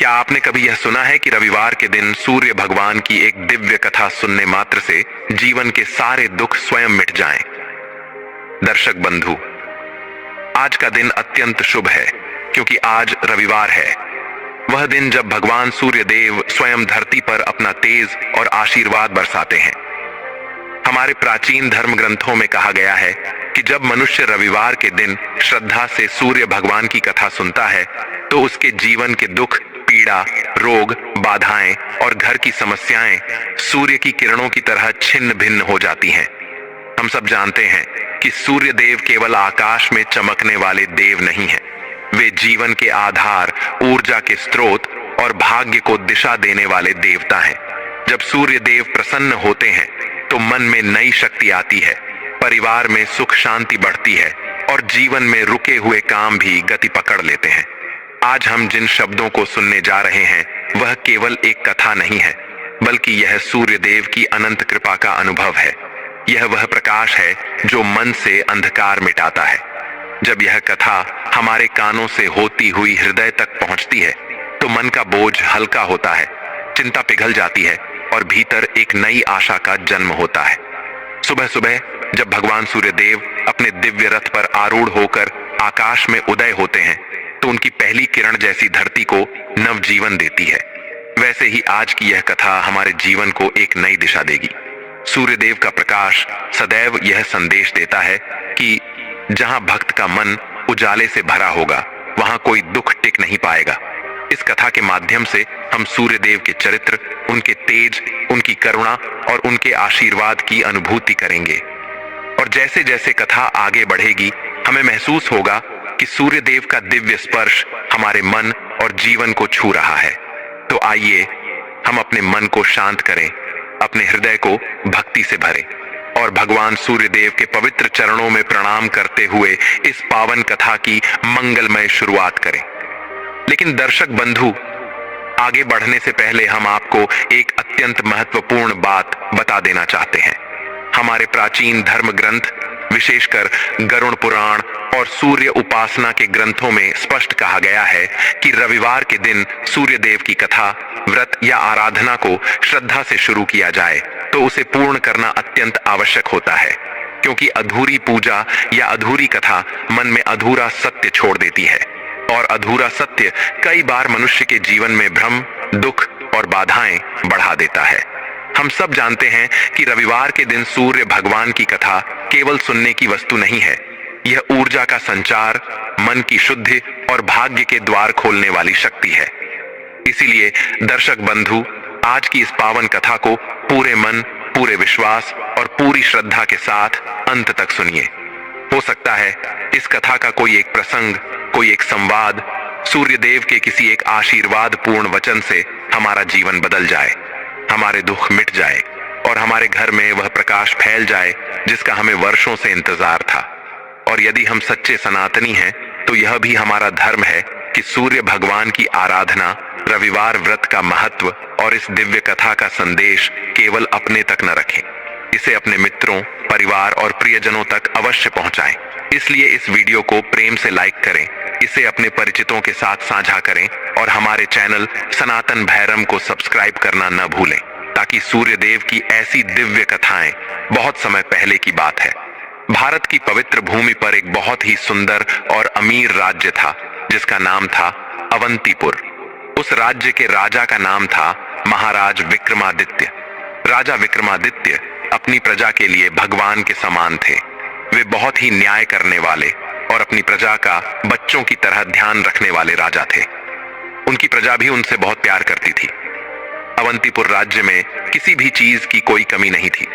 क्या आपने कभी यह सुना है कि रविवार के दिन सूर्य भगवान की एक दिव्य कथा सुनने मात्र से जीवन के सारे दुख स्वयं मिट जाएं? दर्शक बंधु, आज का दिन अत्यंत शुभ है क्योंकि आज रविवार है। वह दिन जब भगवान सूर्य देव स्वयं धरती पर अपना तेज और आशीर्वाद बरसाते हैं। हमारे प्राचीन धर्म ग्रंथों में कहा गया है कि जब मनुष्य रविवार के दिन श्रद्धा से सूर्य भगवान की कथा सुनता है तो उसके जीवन के दुख, पीड़ा, रोग, बाधाएं और घर की समस्याएं सूर्य की किरणों की तरह छिन्न भिन्न हो जाती हैं। हम सब जानते हैं कि सूर्य देव केवल आकाश में चमकने वाले देव नहीं हैं। वे जीवन के आधार, ऊर्जा के स्रोत और भाग्य को दिशा देने वाले देवता हैं। जब सूर्य देव प्रसन्न होते हैं तो मन में नई शक्ति आती है, परिवार में सुख शांति बढ़ती है और जीवन में रुके हुए काम भी गति पकड़ लेते हैं। आज हम जिन शब्दों को सुनने जा रहे हैं वह केवल एक कथा नहीं है, बल्कि यह सूर्य देव की अनंत कृपा का अनुभव है। यह वह प्रकाश है जो मन से अंधकार मिटाता है। जब यह कथा हमारे कानों से होती हुई हृदय तक पहुंचती है तो मन का बोझ हल्का होता है, चिंता पिघल जाती है और भीतर एक नई आशा का जन्म होता है। सुबह सुबह जब भगवान सूर्य देव अपने दिव्य रथ पर आरूढ़ होकर आकाश में उदय होते हैं तो उनकी पहली किरण जैसी धरती को नवजीवन देती है, वैसे ही आज की यह कथा हमारे जीवन को एक नई दिशा देगी। सूर्य देव का प्रकाश सदैव यह संदेश देता है कि जहां भक्त का मन उजाले से भरा होगा वहां कोई दुख टिक नहीं पाएगा। इस कथा के माध्यम से हम सूर्य देव के चरित्र, उनके तेज, उनकी करुणा और उनके आशीर्वाद की अनुभूति करेंगे। और जैसे जैसे कथा आगे बढ़ेगी हमें महसूस होगा कि सूर्य देव का दिव्य स्पर्श हमारे मन और जीवन को छू रहा है। तो आइए हम अपने मन को शांत करें, अपने हृदय को भक्ति से भरें और भगवान सूर्य देव के पवित्र चरणों में प्रणाम करते हुए इस पावन कथा की मंगलमय शुरुआत करें। लेकिन दर्शक बंधु, आगे बढ़ने से पहले हम आपको एक अत्यंत महत्वपूर्ण बात बता देना चाहते हैं। हमारे प्राचीन धर्म ग्रंथ, विशेषकर गरुड़ पुराण और सूर्य उपासना के ग्रंथों में स्पष्ट कहा गया है कि रविवार के दिन सूर्य देव की कथा, व्रत या आराधना को श्रद्धा से शुरू किया जाए तो उसे पूर्ण करना अत्यंत आवश्यक होता है, क्योंकि अधूरी पूजा या अधूरी कथा मन में अधूरा सत्य छोड़ देती है और अधूरा सत्य कई बार मनुष्य के जीवन में भ्रम, दुख और बाधाएं बढ़ा देता है। हम सब जानते हैं कि रविवार के दिन सूर्य भगवान की कथा केवल सुनने की वस्तु नहीं है। यह ऊर्जा का संचार, मन की शुद्धि और भाग्य के द्वार खोलने वाली शक्ति है। इसीलिए दर्शक बंधु, आज की इस पावन कथा को पूरे मन, पूरे विश्वास और पूरी श्रद्धा के साथ अंत तक सुनिए। हो सकता है इस कथा का कोई एक प्रसंग, कोई एक संवाद, सूर्य देव के किसी एक आशीर्वाद पूर्ण वचन से हमारा जीवन बदल जाए, हमारे दुख मिट जाए और हमारे घर में वह प्रकाश फैल जाए जिसका हमें वर्षों से इंतजार था। और यदि हम सच्चे सनातनी हैं तो यह भी हमारा धर्म है कि सूर्य भगवान की आराधना, रविवार व्रत का महत्व और इस दिव्य कथा का संदेश केवल अपने तक न रखें। इसे अपने मित्रों, परिवार और प्रियजनों तक अवश्य पहुंचाएं। इसलिए इस वीडियो को प्रेम से लाइक करें, इसे अपने परिचितों के साथ साझा करें और हमारे चैनल सनातन भैरम को सब्सक्राइब करना न भूलें, ताकि सूर्य देव की ऐसी दिव्य कथाएं बहुत समय पहले की बात है। भारत की पवित्र भूमि पर एक बहुत ही सुंदर और अमीर राज्य था जिसका नाम था अवंतीपुर। उस राज्य के राजा का नाम था महाराज विक्रमादित्य। राजा विक्रमादित्य अपनी प्रजा के लिए भगवान के समान थे। वे बहुत ही न्याय करने वाले और अपनी प्रजा का बच्चों की तरह ध्यान रखने वाले राजा थे। उनकी प्रजा भी उनसे बहुत प्यार करती थी। अवंतीपुर राज्य में किसी भी चीज की कोई कमी नहीं थी।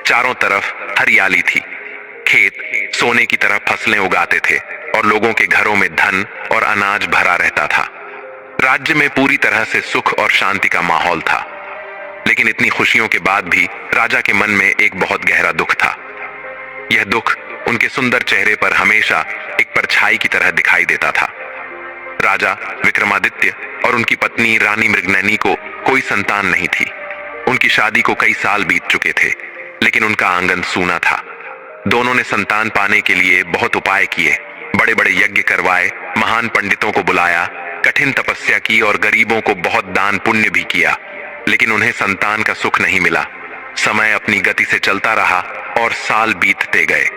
चारों तरफ हरियाली थी, खेत सोने की तरह फसलें उगाते थे और लोगों के घरों में धन और अनाज भरा रहता था। राज्य में पूरी तरह से सुख और शांति का माहौल था। लेकिन इतनी खुशियों के बाद भी राजा के मन में एक बहुत गहरा दुख था। यह दुख उनके सुंदर चेहरे पर हमेशा एक परछाई की तरह दिखाई देता था। राजा विक्रमादित्य और उनकी पत्नी रानी मृगनयनी को कोई संतान नहीं थी। उनकी शादी को कई साल बीत चुके थे, लेकिन उनका आंगन सूना था। दोनों ने संतान पाने के लिए बहुत उपाय किए, बड़े बड़े यज्ञ करवाए, महान पंडितों को बुलाया, कठिन तपस्या की और गरीबों को बहुत दान पुण्य भी किया, लेकिन उन्हें संतान का सुख नहीं मिला। समय अपनी गति से चलता रहा और साल बीतते गए।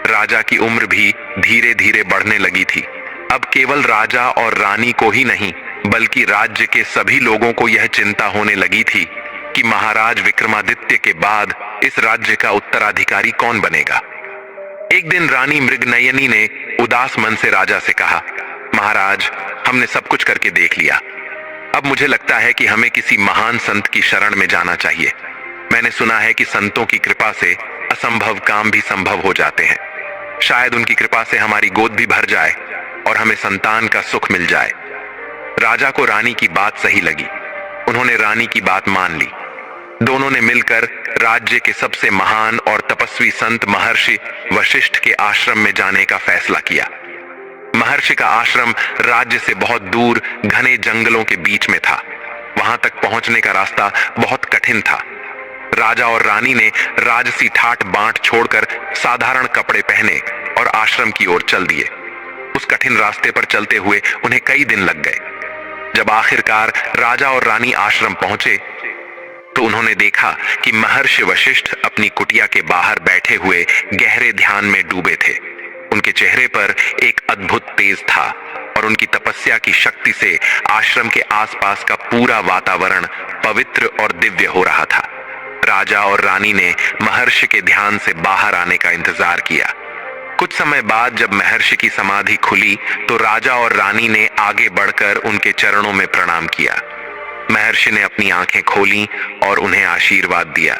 राजा की उम्र भी धीरे धीरे बढ़ने लगी थी। अब केवल राजा और रानी को ही नहीं, बल्कि राज्य के सभी लोगों को यह चिंता होने लगी थी कि महाराज विक्रमादित्य के बाद इस राज्य का उत्तराधिकारी कौन बनेगा। एक दिन रानी मृगनयनी ने उदास मन से राजा से कहा, महाराज, हमने सब कुछ करके देख लिया। अब मुझे लगता है कि हमें किसी महान संत की शरण में जाना चाहिए। मैंने सुना है कि संतों की कृपा से असंभव काम भी संभव हो जाते हैं। शायद उनकी कृपा से हमारी गोद भी भर जाए और हमें संतान का सुख मिल जाए। राजा को रानी की बात सही लगी। उन्होंने रानी की बात मान ली। दोनों ने मिलकर राज्य के सबसे महान और तपस्वी संत महर्षि वशिष्ठ के आश्रम में जाने का फैसला किया। महर्षि का आश्रम राज्य से बहुत दूर घने जंगलों के बीच में था। वहां तक पहुंचने का रास्ता बहुत कठिन था। राजा और रानी ने राजसी ठाट बांट छोड़कर साधारण कपड़े पहने और आश्रम की ओर चल दिए। उस कठिन रास्ते पर चलते हुए उन्हें कई दिन लग गए। जब आखिरकार राजा और रानी आश्रम पहुंचे तो उन्होंने देखा कि महर्षि वशिष्ठ अपनी कुटिया के बाहर बैठे हुए गहरे ध्यान में डूबे थे। उनके चेहरे पर एक अद्भुत तेज था और उनकी तपस्या की शक्ति से आश्रम के आसपास का पूरा वातावरण पवित्र और दिव्य हो रहा था। राजा और रानी ने महर्षि के ध्यान से बाहर आने का इंतजार किया। कुछ समय बाद जब महर्षि की समाधि खुली तो राजा और रानी ने आगे बढ़कर उनके चरणों में प्रणाम किया। महर्षि ने अपनी आंखें खोली और उन्हें आशीर्वाद दिया।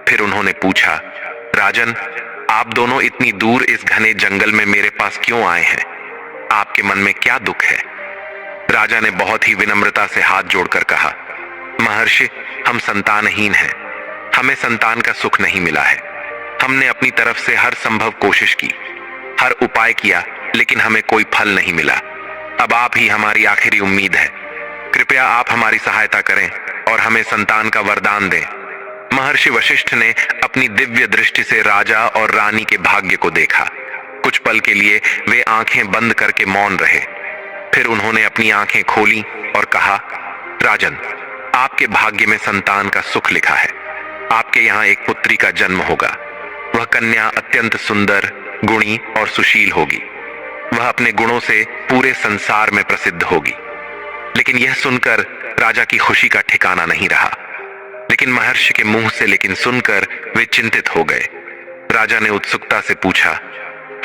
फिर उन्होंने पूछा, राजन, आप दोनों इतनी दूर इस घने जंगल में मेरे पास क्यों आए हैं? आपके मन में क्या दुख है? राजा ने बहुत ही विनम्रता से हाथ जोड़कर कहा, महर्षि, हम संतानहीन हैं। हमें संतान का सुख नहीं मिला है। हमने अपनी तरफ से हर संभव कोशिश की, हर उपाय किया, लेकिन हमें कोई फल नहीं मिला। अब आप ही हमारी आखिरी उम्मीद है। कृपया आप हमारी सहायता करें और हमें संतान का वरदान दें। महर्षि वशिष्ठ ने अपनी दिव्य दृष्टि से राजा और रानी के भाग्य को देखा। कुछ पल के लिए वे आंखें बंद करके मौन रहे। फिर उन्होंने अपनी आंखें खोली और कहा, राजन, आपके भाग्य में संतान का सुख लिखा है। आपके यहाँ एक पुत्री का जन्म होगा। वह कन्या अत्यंत सुंदर, गुणी और सुशील होगी। वह अपने गुणों से पूरे संसार में प्रसिद्ध होगी। लेकिन यह सुनकर राजा की खुशी का ठिकाना नहीं रहा। लेकिन महर्षि के मुंह से लेकिन सुनकर वे चिंतित हो गए। राजा ने उत्सुकता से पूछा,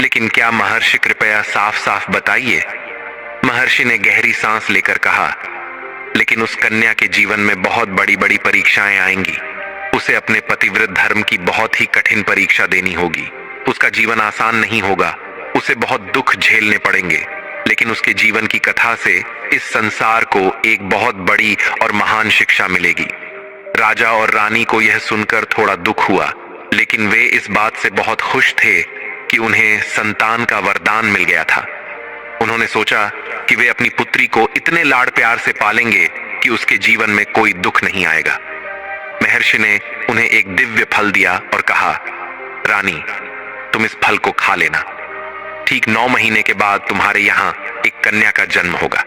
लेकिन क्या महर्षि, कृपया साफ साफ बताइए। महर्षि ने गहरी सांस लेकर कहा, लेकिन उस कन्या के जीवन में बहुत बड़ी बड़ी परीक्षाएं आएंगी। उसे अपने पतिव्रत धर्म की बहुत ही कठिन परीक्षा देनी होगी। उसका जीवन आसान नहीं होगा। उसे बहुत दुख झेलने पड़ेंगे। लेकिन उसके जीवन की कथा से इस संसार को एक बहुत बड़ी और महान शिक्षा मिलेगी। राजा और रानी को यह सुनकर थोड़ा दुख हुआ, लेकिन वे इस बात से बहुत खुश थे कि उन्हें संतान का वरदान मिल गया था। उन्होंने सोचा कि वे अपनी पुत्री को इतने लाड़ प्यार से पालेंगे कि उसके जीवन में कोई दुख नहीं आएगा। महर्षि ने उन्हें एक दिव्य फल दिया और कहा, रानी, तुम इस फल को खा लेना। ठीक 9 महीने के बाद तुम्हारे यहाँ एक कन्या का जन्म होगा।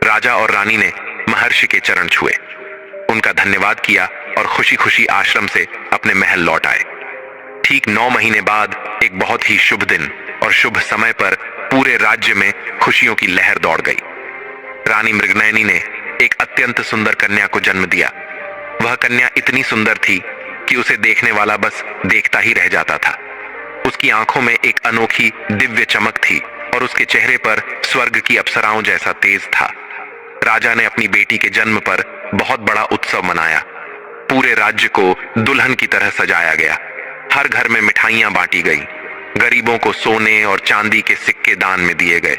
राजा और रानी ने महर्षि के चरण छुए, उनका धन्यवाद किया और खुशी खुशी आश्रम से अपने महल लौट आए। ठीक 9 महीने बाद एक बहुत ही शुभ दिन और शुभ समय पर पूरे राज्य में खुशियों की लहर दौड़ गई। रानी मृगनयनी ने एक अत्यंत सुंदर कन्या को जन्म दिया। वह कन्या इतनी सुंदर थी कि उसे देखने वाला बस देखता ही रह जाता था। उसकी आंखों में एक अनोखी दिव्य चमक थी और उसके चेहरे पर स्वर्ग की अप्सराओं जैसा तेज था। राजा ने अपनी बेटी के जन्म पर बहुत बड़ा उत्सव मनाया। पूरे राज्य को दुल्हन की तरह सजाया गया। हर घर में मिठाइयां बांटी गई। गरीबों को सोने और चांदी के सिक्के दान में दिए गए।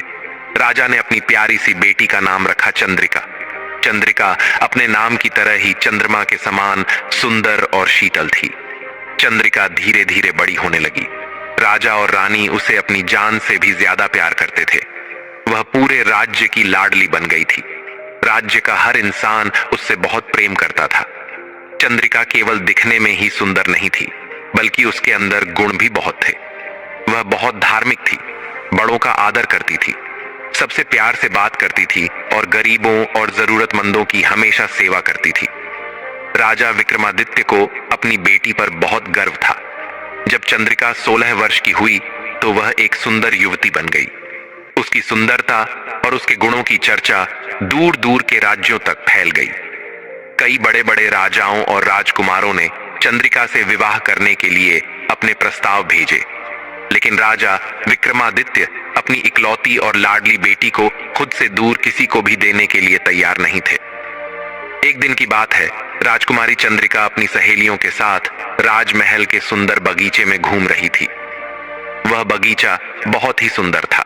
राजा ने अपनी प्यारी सी बेटी का नाम रखा चंद्रिका। चंद्रिका अपने नाम की तरह ही चंद्रमा के समान सुंदर और शीतल थी। चंद्रिका धीरे धीरे बड़ी होने लगी। राजा और रानी उसे अपनी जान से भी ज्यादा प्यार करते थे। वह पूरे राज्य की लाडली बन गई थी। राज्य का हर इंसान उससे बहुत प्रेम करता था। चंद्रिका केवल दिखने में ही सुंदर नहीं थी, बल्कि उसके अंदर गुण भी बहुत थे। वह बहुत धार्मिक थी। बड़ों का आदर करती थी, सबसे प्यार से बात करती थी और गरीबों और जरूरतमंदों की हमेशा सेवा करती थी। राजा विक्रमादित्य को अपनी बेटी पर बहुत गर्व था। जब चंद्रिका 16 वर्ष की हुई तो वह एक सुंदर युवती बन गई। उसकी सुंदरता और उसके गुणों की चर्चा दूर दूर के राज्यों तक फैल गई। कई बड़े बड़े राजाओं और राजकुमारों ने चंद्रिका से विवाह करने के लिए अपने प्रस्ताव भेजे, लेकिन राजा विक्रमादित्य अपनी इकलौती और लाडली बेटी को खुद से दूर किसी को भी देने के लिए तैयार नहीं थे। एक दिन की बात है, राजकुमारी चंद्रिका अपनी सहेलियों के साथ राजमहल के सुंदर बगीचे में घूम रही थी। वह बगीचा बहुत ही सुंदर था।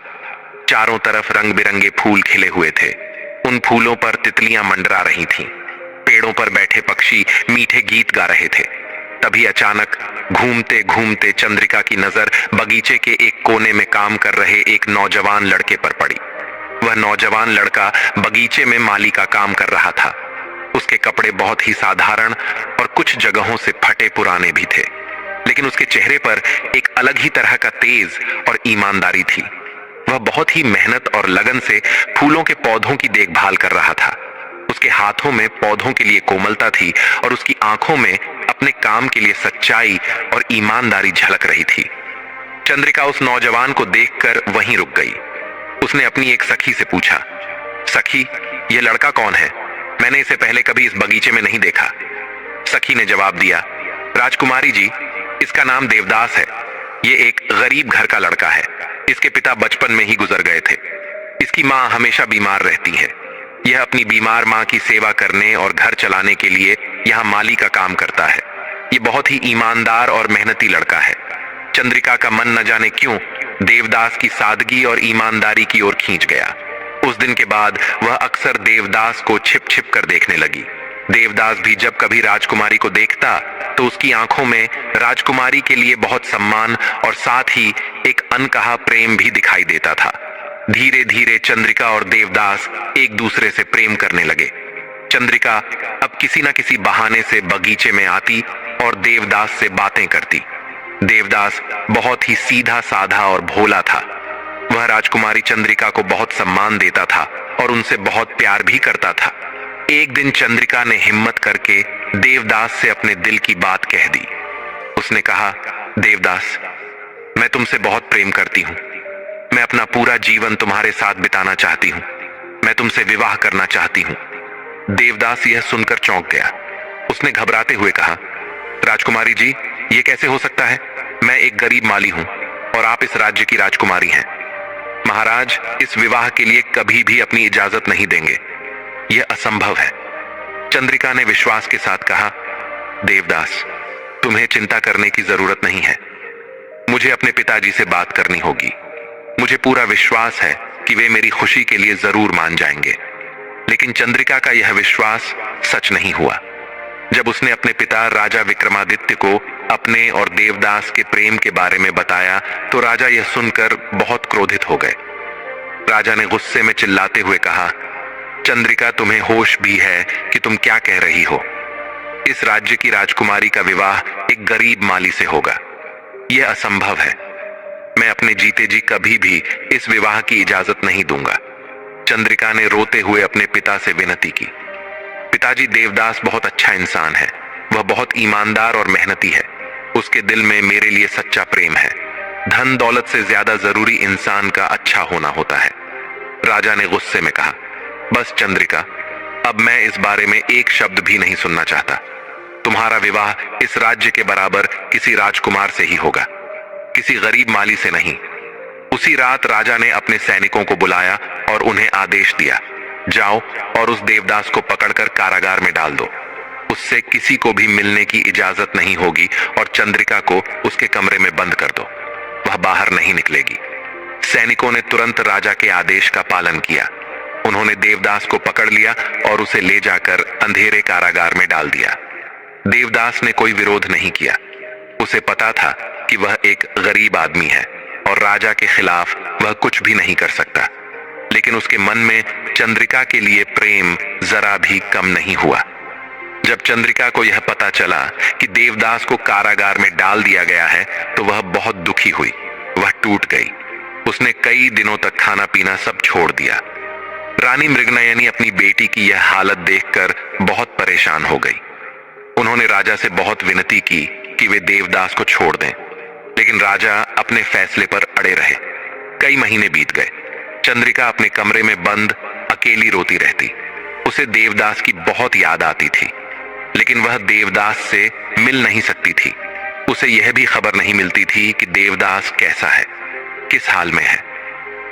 चारों तरफ रंग बिरंगे फूल खिले हुए थे। उन फूलों पर तितलियां मंडरा रही थीं। पेड़ों पर बैठे पक्षी मीठे गीत गा रहे थे। तभी अचानक घूमते घूमते चंद्रिका की नजर बगीचे के एक कोने में काम कर रहे एक नौजवान लड़के पर पड़ी। वह नौजवान लड़का बगीचे में माली का काम कर रहा था। उसके कपड़े बहुत ही साधारण और कुछ जगहों से फटे पुराने भी थे, लेकिन उसके चेहरे पर एक अलग ही तरह का तेज और ईमानदारी थी। वह बहुत ही मेहनत और लगन से फूलों के पौधों की देखभाल कर रहा था। उसके हाथों में पौधों के लिए कोमलता थी और उसकी आंखों में अपने काम के लिए सच्चाई और ईमानदारी झलक रही थी। चंद्रिका उस नौजवान को देखकर वहीं रुक गई। उसने अपनी एक सखी से पूछा, सखी, यह लड़का कौन है? मैंने इसे पहले कभी इस बगीचे में नहीं देखा। सखी ने जवाब दिया, राजकुमारी जी, इसका नाम देवदास है। ये एक गरीब घर का लड़का है। इसके पिता बचपन में ही गुजर गए थे। इसकी माँ हमेशा बीमार रहती है। यह अपनी बीमार माँ की सेवा करने और घर चलाने के लिए यहाँ माली का काम करता है। ये बहुत ही ईमानदार और मेहनती लड़का है। चंद्रिका का मन न जाने क्यों देवदास की सादगी और ईमानदारी की ओर खींच गया। उस दिन के बाद वह अक्सर देवदास को छिप छिप कर देखने लगी। देवदास भी जब कभी राजकुमारी को देखता तो उसकी आंखों में राजकुमारी के लिए बहुत सम्मान और साथ ही एक अनकहा प्रेम भी दिखाई देता था। धीरे धीरे चंद्रिका और देवदास एक दूसरे से प्रेम करने लगे। चंद्रिका अब किसी न किसी बहाने से बगीचे में आती और देवदास से बातें करती। देवदास बहुत ही सीधा साधा और भोला था। वह राजकुमारी चंद्रिका को बहुत सम्मान देता था और उनसे बहुत प्यार भी करता था। एक दिन चंद्रिका ने हिम्मत करके देवदास से अपने दिल की बात कह दी। उसने कहा, देवदास, मैं तुमसे बहुत प्रेम करती हूँ। मैं अपना पूरा जीवन तुम्हारे साथ बिताना चाहती हूँ। मैं तुमसे विवाह करना चाहती हूँ। देवदास यह सुनकर चौंक गया। उसने घबराते हुए कहा, राजकुमारी जी, ये कैसे हो सकता है? मैं एक गरीब माली हूँ और आप इस राज्य की राजकुमारी हैं। महाराज इस विवाह के लिए कभी भी अपनी इजाजत नहीं देंगे। यह असंभव है। चंद्रिका ने विश्वास के साथ कहा, देवदास, तुम्हें चिंता करने की जरूरत नहीं है। मुझे अपने पिताजी से बात करनी होगी। मुझे पूरा विश्वास है कि वे मेरी खुशी के लिए जरूर मान जाएंगे। लेकिन चंद्रिका का यह विश्वास सच नहीं हुआ। जब उसने अपने पिता राजा विक्रमादित्य को अपने और देवदास के प्रेम के बारे में बताया तो राजा यह सुनकर बहुत क्रोधित हो गए। राजा ने गुस्से में चिल्लाते हुए कहा, चंद्रिका, तुम्हें होश भी है कि तुम क्या कह रही हो? इस राज्य की राजकुमारी का विवाह एक गरीब माली से होगा। यह असंभव है। मैं अपने जीते जी कभी भी इस विवाह की इजाजत नहीं दूंगा। चंद्रिका ने रोते हुए अपने पिता से विनती की। पिताजी, देवदास बहुत अच्छा इंसान है। वह बहुत ईमानदार और मेहनती है। उसके दिल में मेरे लिए सच्चा प्रेम है। धन दौलत से ज्यादा जरूरी इंसान का अच्छा होना होता है। राजा ने गुस्से में कहा, बस चंद्रिका, अब मैं इस बारे में एक शब्द भी नहीं सुनना चाहता। तुम्हारा विवाह इस राज्य के बराबर किसी राजकुमार से ही होगा, किसी गरीब माली से नहीं। उसी रात राजा ने अपने सैनिकों को बुलाया और उन्हें आदेश दिया, जाओ और उस देवदास को पकड़कर कारागार में डाल दो। उससे किसी को भी मिलने की इजाजत नहीं होगी और चंद्रिका को उसके कमरे में बंद कर दो। वह बाहर नहीं निकलेगी। सैनिकों ने तुरंत राजा के आदेश का पालन किया। उन्होंने देवदास को पकड़ लिया और उसे ले जाकर अंधेरे कारागार में डाल दिया। देवदास ने कोई विरोध नहीं किया। उसे पता था कि वह एक गरीब आदमी है और राजा के खिलाफ वह कुछ भी नहीं कर सकता। लेकिन उसके मन में चंद्रिका के लिए प्रेम जरा भी कम नहीं हुआ। जब चंद्रिका को यह पता चला कि देवदास को कारागार में डाल दिया गया है तो वह बहुत दुखी हुई। वह टूट गई। उसने कई दिनों तक खाना पीना सब छोड़ दिया। रानी मृगनयनी अपनी बेटी की यह हालत देखकर बहुत परेशान हो गई। उन्होंने राजा से बहुत विनती की कि वे देवदास को छोड़ दें, लेकिन राजा अपने फैसले पर अड़े रहे। कई महीने बीत गए। चंद्रिका अपने कमरे में बंद अकेली रोती रहती। उसे देवदास की बहुत याद आती थी, लेकिन वह देवदास से मिल नहीं सकती थी। उसे यह भी खबर नहीं मिलती थी कि देवदास कैसा है, किस हाल में है।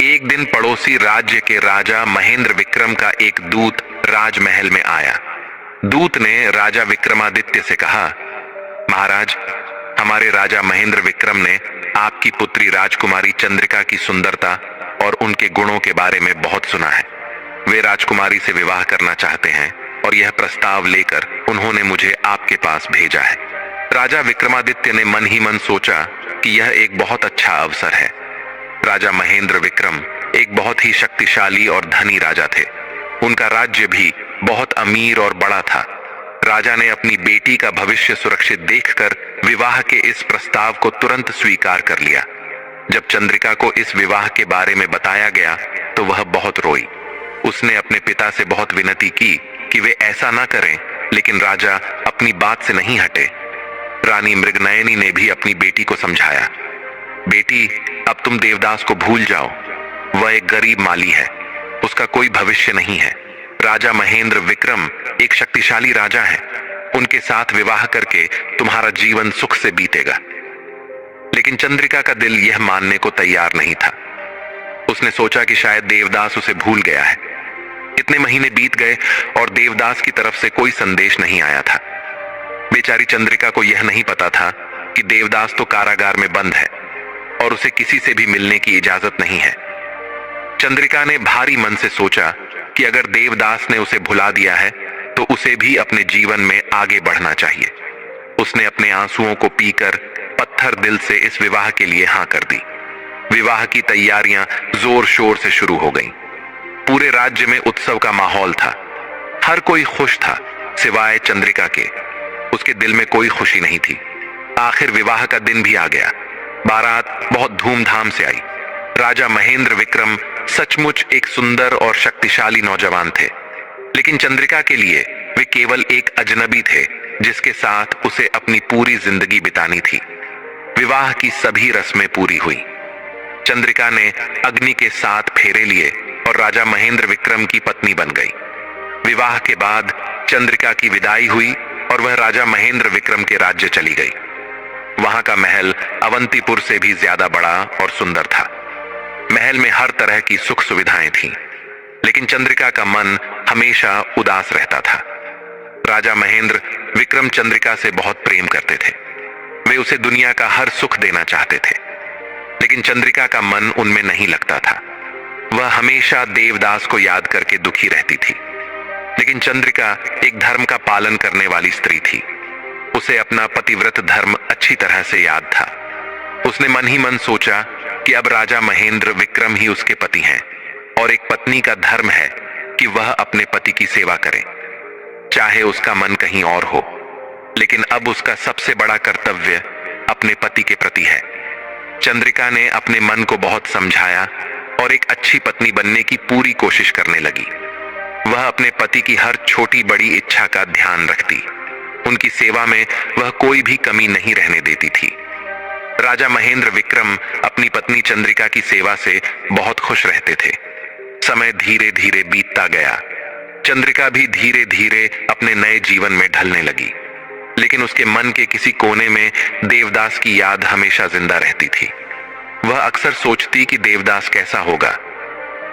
एक दिन पड़ोसी राज्य के राजा महेंद्र विक्रम का एक दूत राजमहल में आया। दूत ने राजा विक्रमादित्य से कहा, महाराज, हमारे राजा महेंद्र विक्रम ने आपकी पुत्री राजकुमारी चंद्रिका की सुंदरता और उनके गुणों के बारे में बहुत सुना है। वे राजकुमारी से विवाह करना चाहते हैं और यह प्रस्ताव लेकर उन्होंने मुझे आपके पास भेजा है। राजा विक्रमादित्य ने मन ही मन सोचा कि यह एक बहुत अच्छा अवसर है। राजा महेंद्र विक्रम एक बहुत ही शक्तिशाली और धनी राजा थे। उनका राज्य भी बहुत अमीर और बड़ा था। राजा ने अपनी बेटी का भविष्य सुरक्षित देखकर विवाह के इस प्रस्ताव को तुरंत स्वीकार कर लिया। जब चंद्रिका को इस विवाह के बारे में बताया गया तो वह बहुत रोई। उसने अपने पिता से बहुत विनती की कि वे ऐसा ना करें, लेकिन राजा अपनी बात से नहीं हटे। रानी मृगनयनी ने भी अपनी बेटी को समझाया, बेटी, अब तुम देवदास को भूल जाओ। वह एक गरीब माली है, उसका कोई भविष्य नहीं है। राजा महेंद्र विक्रम एक शक्तिशाली राजा है। उनके साथ विवाह करके तुम्हारा जीवन सुख से बीतेगा। लेकिन चंद्रिका का दिल यह मानने को तैयार नहीं था। उसने सोचा कि शायद देवदास उसे भूल गया है। इतने महीने बीत गए और देवदास की तरफ से कोई संदेश नहीं आया था। बेचारी चंद्रिका को यह नहीं पता था कि देवदास तो कारागार में बंद है और उसे किसी से भी मिलने की इजाजत नहीं है। चंद्रिका ने भारी मन से सोचा कि अगर देवदास ने उसे भुला दिया है तो उसे भी अपने जीवन में आगे बढ़ना चाहिए। उसने अपने आंसुओं को पीकर पत्थर दिल से इस विवाह के लिए हां कर दी। विवाह की तैयारियां जोर शोर से शुरू हो गईं। पूरे राज्य में उत्सव का माहौल था। हर कोई खुश था सिवाय चंद्रिका के। उसके दिल में कोई खुशी नहीं थी। आखिर विवाह का दिन भी आ गया। बारात बहुत धूमधाम से आई। राजा महेंद्र विक्रम सचमुच एक सुंदर और शक्तिशाली नौजवान थे, लेकिन चंद्रिका के लिए वे केवल एक अजनबी थे जिसके साथ उसे अपनी पूरी जिंदगी बितानी थी। विवाह की सभी रस्में पूरी हुई। चंद्रिका ने अग्नि के 7 फेरे लिए और राजा महेंद्र विक्रम की पत्नी बन गई। विवाह के बाद चंद्रिका की विदाई हुई और वह राजा महेंद्र विक्रम के राज्य चली गई। वहां का महल अवंतीपुर से भी ज्यादा बड़ा और सुंदर था। महल में हर तरह की सुख सुविधाएं थीं, लेकिन चंद्रिका का मन हमेशा उदास रहता था। राजा महेंद्र विक्रम चंद्रिका से बहुत प्रेम करते थे। वे उसे दुनिया का हर सुख देना चाहते थे, लेकिन चंद्रिका का मन उनमें नहीं लगता था। वह हमेशा देवदास को याद करके दुखी रहती थी। लेकिन चंद्रिका एक धर्म का पालन करने वाली स्त्री थी। उसे अपना पतिव्रत धर्म अच्छी तरह से याद था। उसने मन ही मन सोचा कि अब राजा महेंद्र विक्रम ही उसके पति हैं और एक पत्नी का धर्म है कि वह अपने पति की सेवा करे, चाहे उसका मन कहीं और हो। लेकिन अब उसका सबसे बड़ा कर्तव्य अपने पति के प्रति है। चंद्रिका ने अपने मन को बहुत समझाया और एक अच्छी पत्नी बनने की पूरी कोशिश करने लगी। वह अपने पति की हर छोटी बड़ी इच्छा का ध्यान रखती। उनकी सेवा में वह कोई भी कमी नहीं रहने देती थी। राजा महेंद्र विक्रम अपनी पत्नी चंद्रिका की सेवा से बहुत खुश रहते थे। समय धीरे धीरे बीतता गया। चंद्रिका भी धीरे धीरे अपने नए जीवन में ढलने लगी, लेकिन उसके मन के किसी कोने में देवदास की याद हमेशा जिंदा रहती थी। वह अक्सर सोचती कि देवदास कैसा होगा,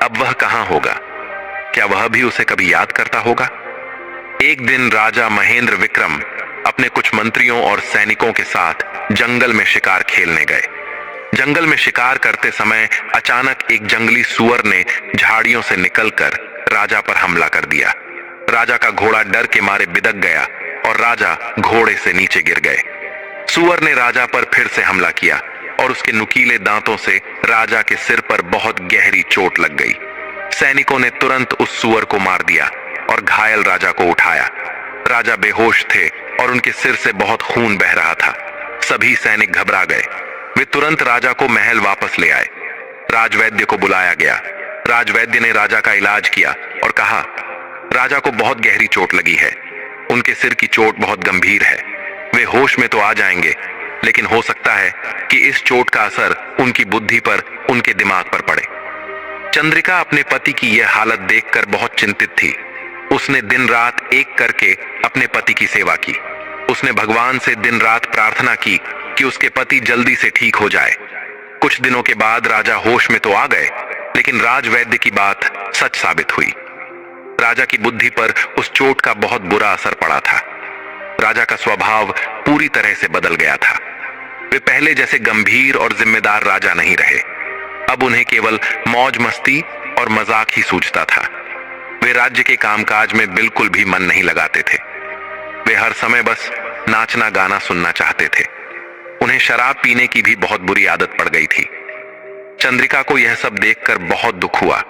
अब वह कहां होगा, क्या वह भी उसे कभी याद करता होगा। एक दिन राजा महेंद्र विक्रम अपने कुछ मंत्रियों और सैनिकों के साथ जंगल में शिकार खेलने गए। जंगल में शिकार करते समय अचानक एक जंगली सूअर ने झाड़ियों से निकलकर राजा पर हमला कर दिया। राजा का घोड़ा डर के मारे बिदक गया और राजा घोड़े से नीचे गिर गए। सूअर ने राजा पर फिर से हमला किया और उसके नुकीले दांतों से राजा के सिर पर बहुत गहरी चोट लग गई। सैनिकों ने तुरंत उस सूअर को मार दिया और घायल राजा को उठाया। राजा बेहोश थे और उनके सिर से बहुत खून बह रहा था। सभी सैनिक घबरा गए। वे तुरंत राजा को महल वापस ले आए। राजवैद्य को बुलाया गया। राजवैद्य ने राजा का इलाज किया और कहा, राजा को बहुत गहरी चोट लगी है। उनके सिर की चोट बहुत गंभीर है। वे होश में तो आ जाएंगे, लेकिन हो सकता है कि इस चोट का असर उनकी बुद्धि पर, उनके दिमाग पर पड़े। चंद्रिका अपने पति की यह हालत देखकर बहुत चिंतित थी। उसने दिन रात एक करके अपने पति की सेवा की। उसने भगवान से दिन रात प्रार्थना की कि उसके पति जल्दी से ठीक हो जाए। कुछ दिनों के बाद राजा होश में तो आ गए, लेकिन राजवैद्य की बात सच साबित हुई। राजा की बुद्धि पर उस चोट का बहुत बुरा असर पड़ा था। राजा का स्वभाव पूरी तरह से बदल गया था। वे पहले जैसे गंभीर और जिम्मेदार राजा नहीं रहे। अब उन्हें केवल मौज मस्ती और मजाक ही सूझता था। वे राज्य के कामकाज में बिल्कुल भी मन नहीं लगाते थे। वे हर समय बस नाचना गाना सुनना चाहते थे। उन्हें शराब पीने की भी बहुत बुरी आदत पड़ गई थी। चंद्रिका को यह सब देखकर बहुत दुख हुआ।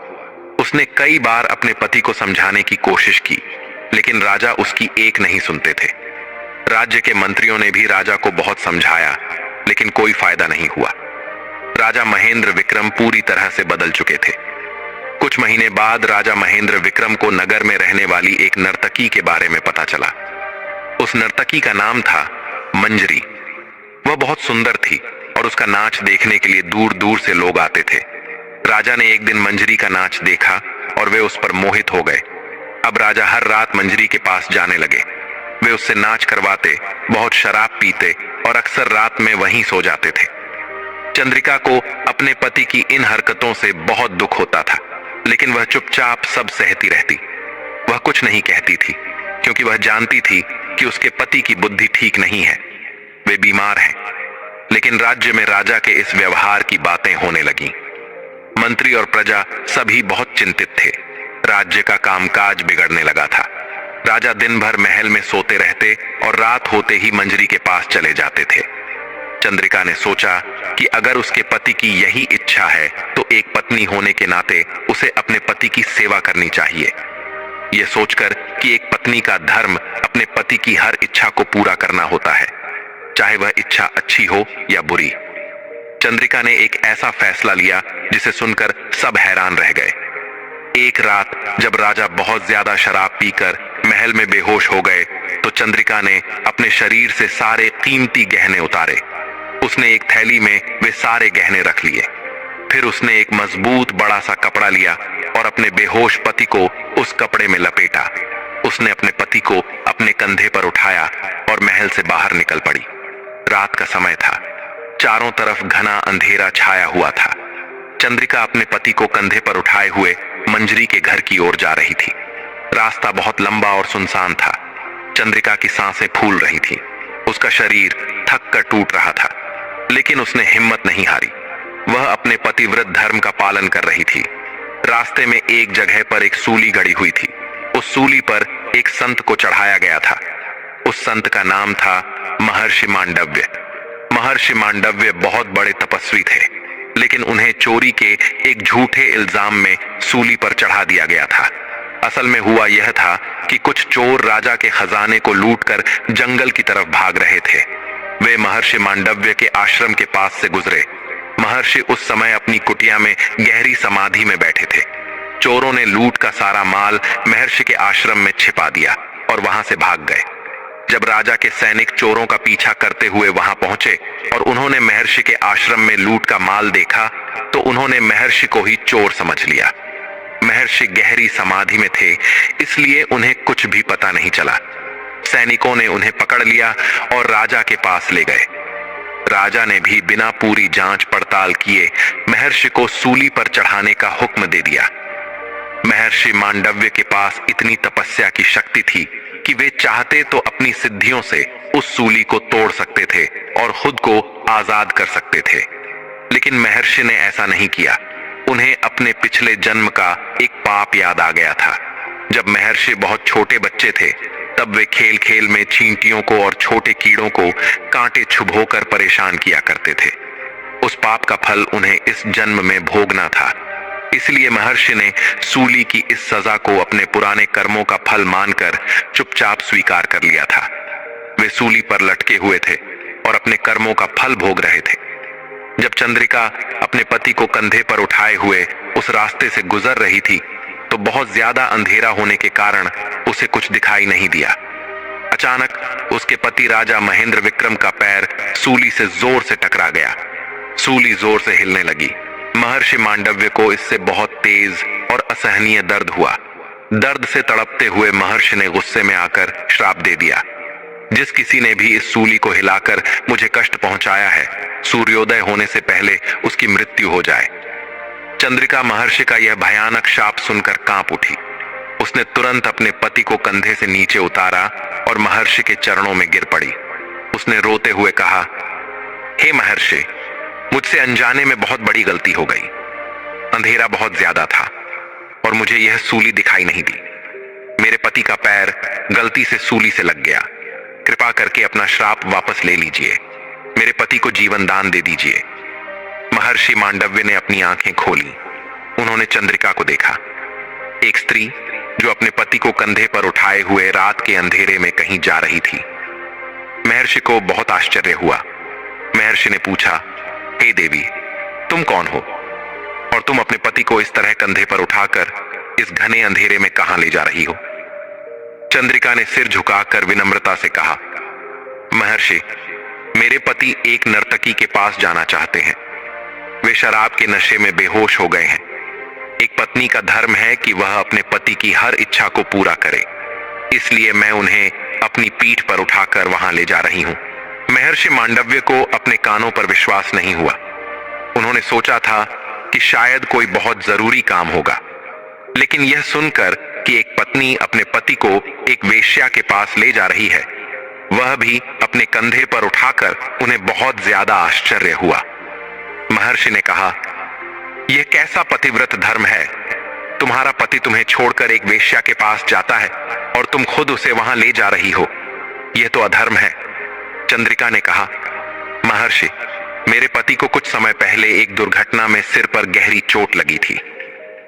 उसने कई बार अपने पति को समझाने की कोशिश की, लेकिन राजा उसकी एक नहीं सुनते थे। राज्य के मंत्रियों ने भी राजा को बहुत समझाया, लेकिन कोई फायदा नहीं हुआ। राजा महेंद्र विक्रम पूरी तरह से बदल चुके थे। कुछ महीने बाद राजा महेंद्र विक्रम को नगर में रहने वाली एक नर्तकी के बारे में पता चला। उस नर्तकी का नाम था मंजरी। वह बहुत सुंदर थी और उसका नाच देखने के लिए दूर दूर से लोग आते थे। राजा ने एक दिन मंजरी का नाच देखा और वे उस पर मोहित हो गए। अब राजा हर रात मंजरी के पास जाने लगे। वे उससे नाच करवाते, बहुत शराब पीते और अक्सर रात में वहीं सो जाते थे। चंद्रिका को अपने पति की इन हरकतों से बहुत दुख होता था, लेकिन वह चुपचाप सब सहती रहती। वह कुछ नहीं कहती थी, क्योंकि वह जानती थी कि उसके पति की बुद्धि ठीक नहीं है। वे बीमार हैं। लेकिन राज्य में राजा के इस व्यवहार की बातें होने लगीं। मंत्री और प्रजा सभी बहुत चिंतित थे। राज्य का कामकाज बिगड़ने लगा था। राजा दिन भर महल में सोते रहते और रात होते ही मंजरी के पास चले जाते थे। चंद्रिका ने सोचा कि अगर उसके पति की यही इच्छा है तो एक पत्नी होने के नाते उसे अपने पति की सेवा करनी चाहिए। यह सोचकर कि एक पत्नी का धर्म अपने पति की हर इच्छा को पूरा करना होता है, चाहे वह इच्छा अच्छी हो या बुरी। चंद्रिका ने एक ऐसा फैसला लिया जिसे सुनकर सब हैरान रह गए। एक रात जब राजा बहुत ज्यादा शराब पीकर महल में बेहोश हो गए, तो चंद्रिका ने अपने शरीर से सारे कीमती गहने उतारे। उसने एक थैली में वे सारे गहने रख लिए। फिर उसने एक मजबूत बड़ा सा कपड़ा लिया और अपने बेहोश पति को उस कपड़े में लपेटा। उसने अपने पति को अपने कंधे पर उठाया और महल से बाहर निकल पड़ी। रात का समय था। चारों तरफ घना अंधेरा छाया हुआ था। चंद्रिका अपने पति को कंधे पर उठाए हुए मंजरी के घर की ओर जा रही थी। रास्ता बहुत लंबा और सुनसान था। चंद्रिका की सांसें फूल रही थी। उसका शरीर थक कर टूट रहा था, लेकिन उसने हिम्मत नहीं हारी। वह अपने पतिव्रत धर्म का पालन कर रही थी। रास्ते में एक जगह पर एक सूली गड़ी हुई थी। उस सूली पर एक संत को चढ़ाया गया था। उस संत का नाम था महर्षि मांडव्य। महर्षि मांडव्य बहुत बड़े तपस्वी थे, लेकिन उन्हें चोरी के एक झूठे इल्जाम में सूली पर चढ़ा दिया गया था। असल में हुआ यह था कि कुछ चोर राजा के खजाने को लूटकर जंगल की तरफ भाग रहे थे। वे महर्षि मांडव्य के आश्रम के पास से गुजरे। महर्षि उस समय अपनी कुटिया में गहरी समाधि में बैठे थे। चोरों ने लूट का सारा माल महर्षि के आश्रम में छिपा दिया और वहां से भाग गए। जब राजा के सैनिक चोरों का पीछा करते हुए वहां पहुंचे और उन्होंने महर्षि के आश्रम में लूट का माल देखा, तो उन्होंने महर्षि को ही चोर समझ लिया। महर्षि गहरी समाधि में थे, इसलिए उन्हें कुछ भी पता नहीं चला। सैनिकों ने उन्हें पकड़ लिया और राजा के पास ले गए। राजा ने भी बिना पूरी जांच पड़ताल किए महर्षि को सूली पर चढ़ाने का हुक्म दे दिया। महर्षि मांडव्य के पास इतनी तपस्या की शक्ति थी कि वे चाहते तो अपनी सिद्धियों से उस सूली को तोड़ सकते थे और खुद को आजाद कर सकते थे, लेकिन महर्षि ने ऐसा नहीं किया। उन्हें अपने पिछले जन्म का एक पाप याद आ गया था। जब महर्षि बहुत छोटे बच्चे थे, तब वे खेल खेल में चींटियों को और छोटे कीड़ों को कांटे चुभोकर परेशान किया करते थे। उस पाप का फल उन्हें इस जन्म में भोगना था। इसलिए महर्षि ने सूली की इस सजा को अपने पुराने कर्मों का फल मानकर चुपचाप स्वीकार कर लिया था। वे सूली पर लटके हुए थे और अपने कर्मों का फल भोग रहे थे। जब चंद्रिका अपने पति को कंधे पर उठाए हुए उस रास्ते से गुजर रही थी तो बहुत ज्यादा अंधेरा होने के कारण उसे कुछ दिखाई नहीं दिया। अचानक उसके पति राजा महेंद्र विक्रम का पैर सूली से जोर से टकरा गया। सूली जोर से हिलने लगी। महर्षि मांडव्य को इससे बहुत तेज और असहनीय दर्द हुआ। दर्द से तड़पते हुए महर्षि ने गुस्से में आकर श्राप दे दिया, जिस किसी ने भी इस सूली को हिलाकर मुझे कष्ट पहुंचाया है, सूर्योदय होने से पहले उसकी मृत्यु हो जाए। चंद्रिका महर्षि का यह भयानक शाप सुनकर कांप उठी। उसने तुरंत अपने पति को कंधे से नीचे उतारा और महर्षि के चरणों में गिर पड़ी। उसने रोते हुए कहा, हे महर्षि, मुझसे अनजाने में बहुत बड़ी गलती हो गई। अंधेरा बहुत ज्यादा था और मुझे यह सूली दिखाई नहीं दी। मेरे पति का पैर गलती से सूली से लग गया। कृपा करके अपना श्राप वापस ले लीजिए। मेरे पति को जीवन दान दे दीजिए। महर्षि मांडव्य ने अपनी आंखें खोली। उन्होंने चंद्रिका को देखा, एक स्त्री जो अपने पति को कंधे पर उठाए हुए रात के अंधेरे में कहीं जा रही थी। महर्षि को बहुत आश्चर्य हुआ। महर्षि ने पूछा, हे देवी, तुम कौन हो और तुम अपने पति को इस तरह कंधे पर उठाकर इस घने अंधेरे में कहां ले जा रही हो? चंद्रिका ने सिर झुकाकर विनम्रता से कहा, महर्षि, मेरे पति एक नर्तकी के पास जाना चाहते हैं। वे शराब के नशे में बेहोश हो गए हैं। एक पत्नी का धर्म है कि वह अपने पति की हर इच्छा को पूरा करे, इसलिए मैं उन्हें अपनी पीठ पर उठाकर वहां ले जा रही हूं। महर्षि मांडव्य को अपने कानों पर विश्वास नहीं हुआ। उन्होंने सोचा था कि शायद कोई बहुत जरूरी काम होगा, लेकिन यह सुनकर कि एक पत्नी अपने पति को एक वेश्या के पास ले जा रही है, वह भी अपने कंधे पर उठाकर, उन्हें बहुत ज्यादा आश्चर्य हुआ। महर्षि ने कहा, यह कैसा पतिव्रत धर्म है? तुम्हारा पति तुम्हें छोड़कर एक वेश्या के पास जाता है और तुम खुद उसे वहां ले जा रही हो। यह तो अधर्म है। चंद्रिका ने कहा, महर्षि, मेरे पति को कुछ समय पहले एक दुर्घटना में सिर पर गहरी चोट लगी थी।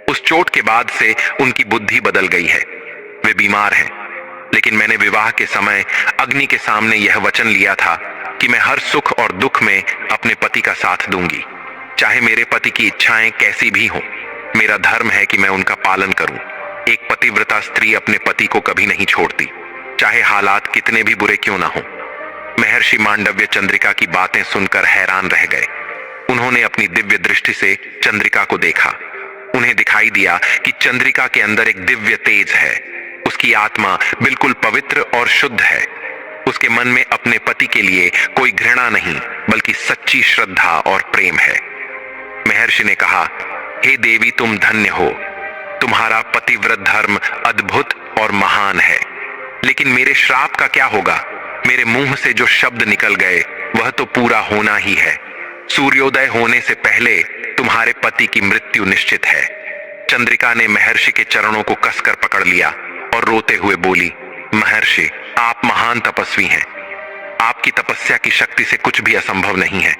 उस चोट के बाद से उनकी बुद्धि बदल गई है। वे बीमार हैं, लेकिन मैंने विवाह के समय अग्नि के सामने यह वचन लिया था कि मैं हर सुख और दुख में अपने पति का साथ दूंगी, चाहे मेरे पति की इच्छाएं कैसी भी हों। मेरा धर्म है कि मैं उनका पालन करूं। एक पतिव्रता स्त्री अपने पति को कभी नहीं छोड़ती, चाहे हालात कितने भी बुरे क्यों ना हो। महर्षि मांडव्य चंद्रिका की बातें सुनकर हैरान रह गए। उन्होंने अपनी दिव्य दृष्टि से चंद्रिका को देखा। उन्हें दिखाई दिया कि चंद्रिका के अंदर एक दिव्य तेज है। उसकी आत्मा बिल्कुल पवित्र और शुद्ध है। उसके मन में अपने पति के लिए कोई घृणा नहीं, बल्कि सच्ची श्रद्धा और प्रेम है। महर्षि ने कहा, हे देवी, तुम धन्य हो। तुम्हारा पतिव्रत धर्म अद्भुत और महान है। लेकिन मेरे श्राप का क्या होगा? मेरे मुंह से जो शब्द निकल गए वह तो पूरा होना ही है। सूर्योदय होने से पहले तुम्हारे पति की मृत्यु निश्चित है। चंद्रिका ने महर्षि के चरणों को कसकर पकड़ लिया और रोते हुए बोली, महर्षि, आप महान तपस्वी हैं। आपकी तपस्या की शक्ति से कुछ भी असंभव नहीं है।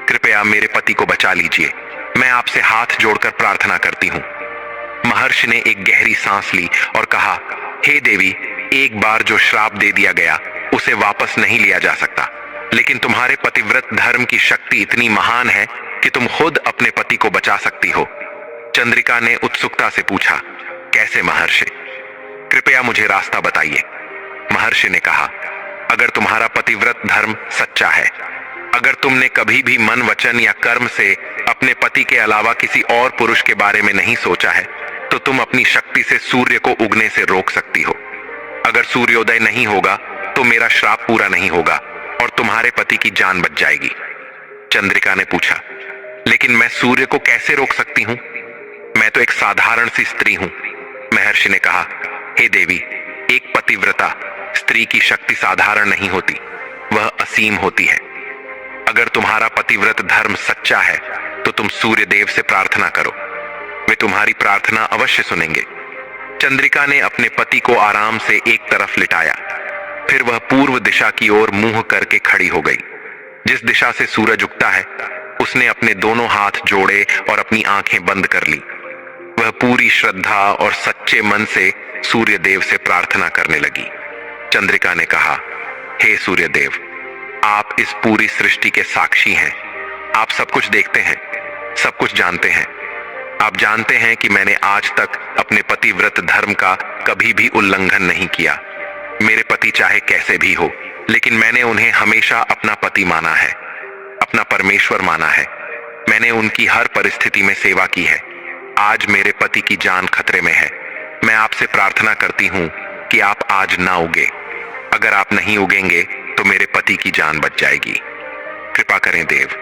कृपया मेरे पति को बचा लीजिए। मैं आपसे हाथ जोड़कर प्रार्थना करती हूं। महर्षि ने एक गहरी सांस ली और कहा, हे देवी, एक बार जो श्राप दे दिया गया उसे वापस नहीं लिया जा सकता, लेकिन तुम्हारे पतिव्रत धर्म की शक्ति इतनी महान है कि तुम खुद अपने पति को बचा सकती हो। चंद्रिका ने उत्सुकता से पूछा, कैसे महर्षि? कृपया मुझे रास्ता बताइए। महर्षि ने कहा, अगर तुम्हारा पतिव्रत धर्म सच्चा है, अगर तुमने कभी भी मन, वचन या कर्म से अपने पति के अलावा किसी और पुरुष के बारे में नहीं सोचा है, तो तुम अपनी शक्ति से सूर्य को उगने से रोक सकती हो। अगर सूर्योदय नहीं होगा तो मेरा श्राप पूरा नहीं होगा और तुम्हारे पति की जान बच जाएगी। चंद्रिका ने पूछा, लेकिन मैं सूर्य को कैसे रोक सकती हूं? मैं तो एक साधारण सी स्त्री हूं। महर्षि ने कहा, हे देवी, एक पतिव्रता स्त्री की शक्ति साधारण नहीं होती, वह असीम होती है। अगर तुम्हारा पतिव्रत धर्म सच्चा है तो तुम सूर्य देव से प्रार्थना करो, वे तुम्हारी प्रार्थना अवश्य सुनेंगे। चंद्रिका ने अपने पति को आराम से एक तरफ लिटाया, फिर वह पूर्व दिशा की ओर मुंह करके खड़ी हो गई। जिस दिशा से सूरज उगता है उसने अपने दोनों हाथ जोड़े और अपनी आंखें बंद कर ली। वह पूरी श्रद्धा और सच्चे मन से सूर्य देव से प्रार्थना करने लगी। चंद्रिका ने कहा, हे सूर्य देव, आप इस पूरी सृष्टि के साक्षी हैं। आप सब कुछ देखते हैं, सब कुछ जानते हैं। आप जानते हैं कि मैंने आज तक अपने पतिव्रत धर्म का कभी भी उल्लंघन नहीं किया। मेरे पति चाहे कैसे भी हो, लेकिन मैंने उन्हें हमेशा अपना पति माना है, अपना परमेश्वर माना है। मैंने उनकी हर परिस्थिति में सेवा की है। आज मेरे पति की जान खतरे में है। मैं आपसे प्रार्थना करती हूं कि आप आज ना उगे। अगर आप नहीं उगेंगे तो मेरे पति की जान बच जाएगी। कृपा करें देव।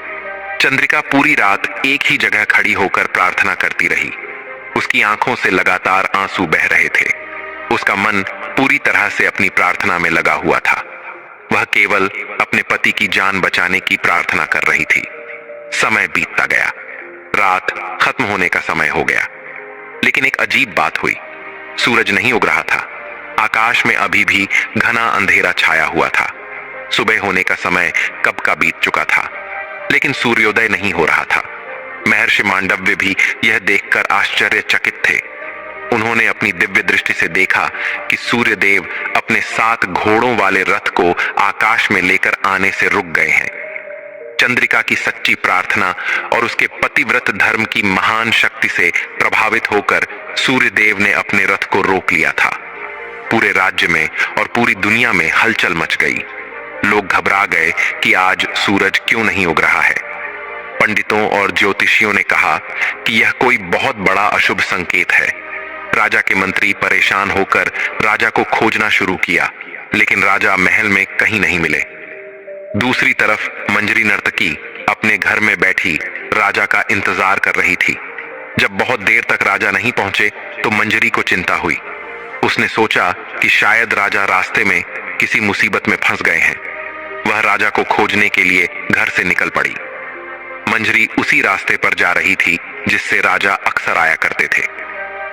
चंद्रिका पूरी रात एक ही जगह खड़ी होकर प्रार्थना करती रही। उसकी आंखों से लगातार आंसू बह रहे थे। उसका मन पूरी तरह से अपनी प्रार्थना में लगा हुआ था। वह केवल अपने पति की जान बचाने की प्रार्थना कर रही थी। समय बीतता गया। रात खत्म होने का समय हो गया, लेकिन एक अजीब बात हुई। सूरज नहीं उग रहा था। आकाश में अभी भी घना अंधेरा छाया हुआ था। सुबह होने का समय कब का बीत चुका था, लेकिन सूर्योदय नहीं हो रहा था। महर्षि मांडव्य भी यह देखकर आश्चर्यचकित थे। उन्होंने अपनी दिव्य दृष्टि से देखा कि सूर्यदेव अपने 7 घोड़ों वाले रथ को आकाश में लेकर आने से रुक गए हैं। चंद्रिका की सच्ची प्रार्थना और उसके पतिव्रत धर्म की महान शक्ति से प्रभावित होकर सूर्यदेव ने अपने रथ को रोक लिया था। पूरे राज्य में और पूरी दुनिया में हलचल मच गई। लोग घबरा गए कि आज सूरज क्यों नहीं उग रहा है। पंडितों और ज्योतिषियों ने कहा कि यह कोई बहुत बड़ा अशुभ संकेत है। राजा के मंत्री परेशान होकर राजा को खोजना शुरू किया, लेकिन राजा महल में कहीं नहीं मिले। दूसरी तरफ मंजरी नर्तकी अपने घर में बैठी राजा का इंतजार कर रही थी। जब बहुत देर तक राजा नहीं पहुंचे तो मंजरी को चिंता हुई। उसने सोचा कि शायद राजा रास्ते में किसी मुसीबत में फंस गए हैं। वह राजा को खोजने के लिए घर से निकल पड़ी। मंजरी उसी रास्ते पर जा रही थी जिससे राजा अक्सर आया करते थे।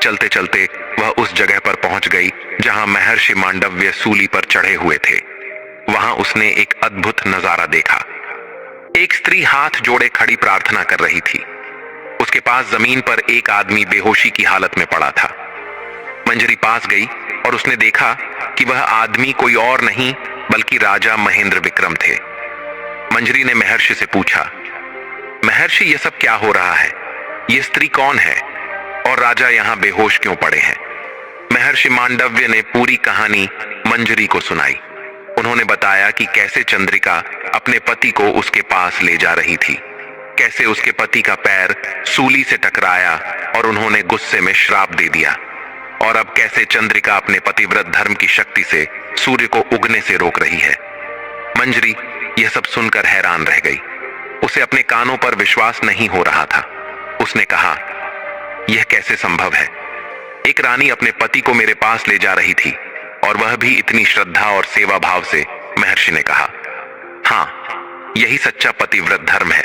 चलते चलते वह उस जगह पर पहुंच गई जहां महर्षि मांडव्य सूली पर चढ़े हुए थे। वहां उसने एक अद्भुत नजारा देखा। एक स्त्री हाथ जोड़े खड़ी प्रार्थना कर रही थी। उसके पास जमीन पर एक आदमी बेहोशी की हालत में पड़ा था। मंजरी पास गई और उसने देखा कि वह आदमी कोई और नहीं बल्कि राजा महेंद्र विक्रम थे। मंजरी ने महर्षि से पूछा, महर्षि ये सब क्या हो रहा है? ये स्त्री कौन है और राजा यहां बेहोश क्यों पड़े हैं? महर्षि मांडव्य ने पूरी कहानी मंजरी को सुनाई। उन्होंने बताया कि कैसे चंद्रिका अपने पति को उसके पास ले जा रही थी, कैसे उसके पति का पैर सूली से टकराया और उन्होंने गुस्से में श्राप दे दिया, और अब कैसे चंद्रिका अपने पतिव्रत धर्म की शक्ति से सूर्य को उगने से रोक रही है। मंजरी यह सब सुनकर हैरान रह गई। उसे अपने कानों पर विश्वास नहीं हो रहा था। उसने कहा, यह कैसे संभव है? एक रानी अपने पति को मेरे पास ले जा रही थी, और वह भी इतनी श्रद्धा और सेवा भाव से। महर्षि ने कहा, हाँ, यही सच्चा पतिव्रत धर्म है।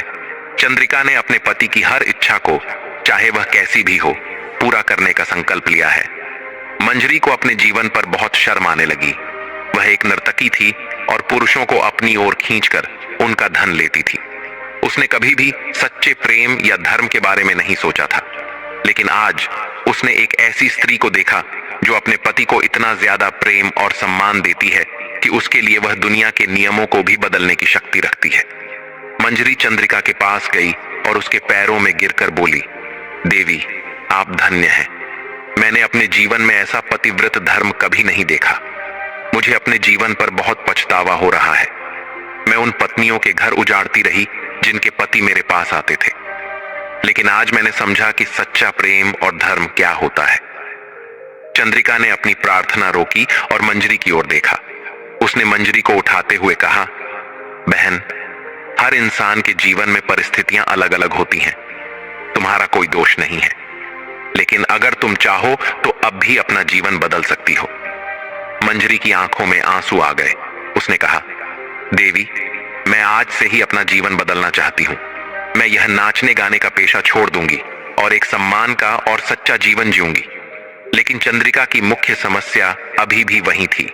चंद्रिका ने अपने पति की हर इच्छा को, चाहे वह कैसी भी हो, पूरा करने का संकल्प लिया है। मंजरी को अपने जीवन पर बहुत शर्म आने लगी। वह एक नर्तकी थी और पुरुषों को अपनी ओर खींचकर उनका धन लेती थी। उसने कभी भी सच्चे प्रेम या धर्म के बारे में नहीं सोचा था, लेकिन आज उसने एक ऐसी स्त्री को देखा जो अपने पति को इतना ज्यादा प्रेम और सम्मान देती है कि उसके लिए वह दुनिया के नियमों को भी बदलने की शक्ति रखती है। मंजरी चंद्रिका के पास गई और उसके पैरों में गिरकर बोली, देवी, आप धन्य हैं। मैंने अपने जीवन में ऐसा पतिव्रत धर्म कभी नहीं देखा। मुझे अपने जीवन पर बहुत पछतावा हो रहा है। मैं उन पत्नियों के घर उजाड़ती रही जिनके पति मेरे पास आते थे, लेकिन आज मैंने समझा कि सच्चा प्रेम और धर्म क्या होता है। चंद्रिका ने अपनी प्रार्थना रोकी और मंजरी की ओर देखा। उसने मंजरी को उठाते हुए कहा, बहन, हर इंसान के जीवन में परिस्थितियां अलग अलग होती हैं। तुम्हारा कोई दोष नहीं है, लेकिन अगर तुम चाहो तो अब भी अपना जीवन बदल सकती हो। मंजरी की आंखों में आंसू आ गए। उसने कहा, देवी, मैं आज से ही अपना जीवन बदलना चाहती हूं। मैं यह नाचने गाने का पेशा छोड़ दूंगी और एक सम्मान का और सच्चा जीवन जीऊंगी। लेकिन चंद्रिका की मुख्य समस्या अभी भी वही थी।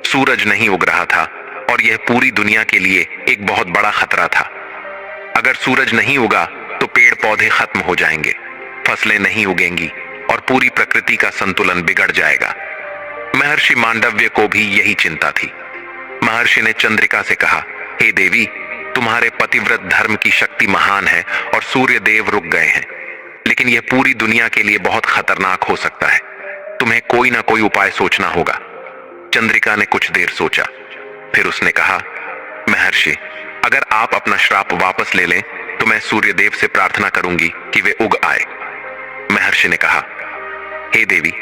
सूरज नहीं उग रहा था और यह पूरी दुनिया के लिए एक बहुत बड़ा खतरा था। अगर सूरज नहीं उगा तो पेड़ पौधे खत्म हो जाएंगे, फसलें नहीं उगेंगी और पूरी प्रकृति का संतुलन बिगड़ जाएगा। महर्षि मांडव्य को भी यही चिंता थी। महर्षि ने चंद्रिका से कहा, हे देवी, तुम्हारे पतिव्रत धर्म की शक्ति महान है और सूर्य देव रुक गए हैं, लेकिन यह पूरी दुनिया के लिए बहुत खतरनाक हो सकता है। तुम्हें कोई ना कोई उपाय सोचना होगा। चंद्रिका ने कुछ देर सोचा, फिर उसने कहा, महर्षि, अगर आप अपना श्राप वापस ले लें तो मैं सूर्य देव से प्रार्थना करूंगी कि वे उग आए। महर्षि ने कहा, हे देवी,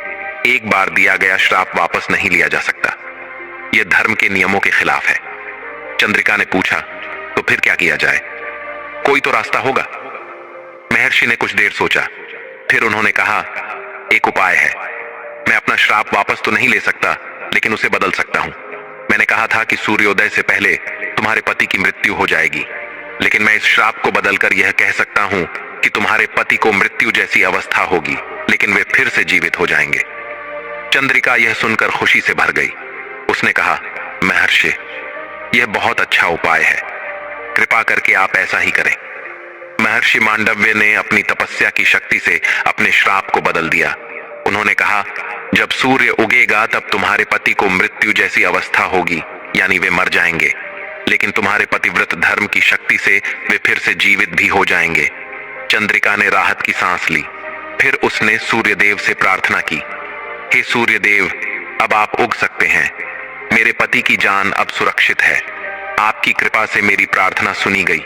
एक बार दिया गया श्राप वापस नहीं लिया जा सकता। यह धर्म के नियमों के खिलाफ है। चंद्रिका ने पूछा, तो फिर क्या किया जाए? कोई तो रास्ता होगा। महर्षि ने कुछ देर सोचा, फिर उन्होंने कहा, एक उपाय है। मैं अपना श्राप वापस तो नहीं ले सकता, लेकिन उसे बदल सकता हूं। मैंने कहा था कि सूर्योदय से पहले तुम्हारे पति की मृत्यु हो जाएगी, लेकिन मैं इस श्राप को बदलकर यह कह सकता हूं कि तुम्हारे पति को मृत्यु जैसी अवस्था होगी, लेकिन वे फिर से जीवित हो जाएंगे। चंद्रिका यह सुनकर खुशी से भर गई। उसने कहा, महर्षि, यह बहुत अच्छा उपाय है। कृपा करके आप ऐसा ही करें। महर्षि मांडव्य ने अपनी तपस्या की शक्ति से अपने श्राप को बदल दिया। उन्होंने कहा, जब सूर्य उगेगा तब तुम्हारे पति को मृत्यु जैसी अवस्था होगी, यानी वे मर जाएंगे, लेकिन तुम्हारे पतिव्रत धर्म की शक्ति से वे फिर से जीवित भी हो जाएंगे। चंद्रिका ने राहत की सांस ली। फिर उसने सूर्यदेव से प्रार्थना की, हे सूर्यदेव, अब आप उग सकते हैं। मेरे पति की जान अब सुरक्षित है। आपकी कृपा से मेरी प्रार्थना सुनी गई।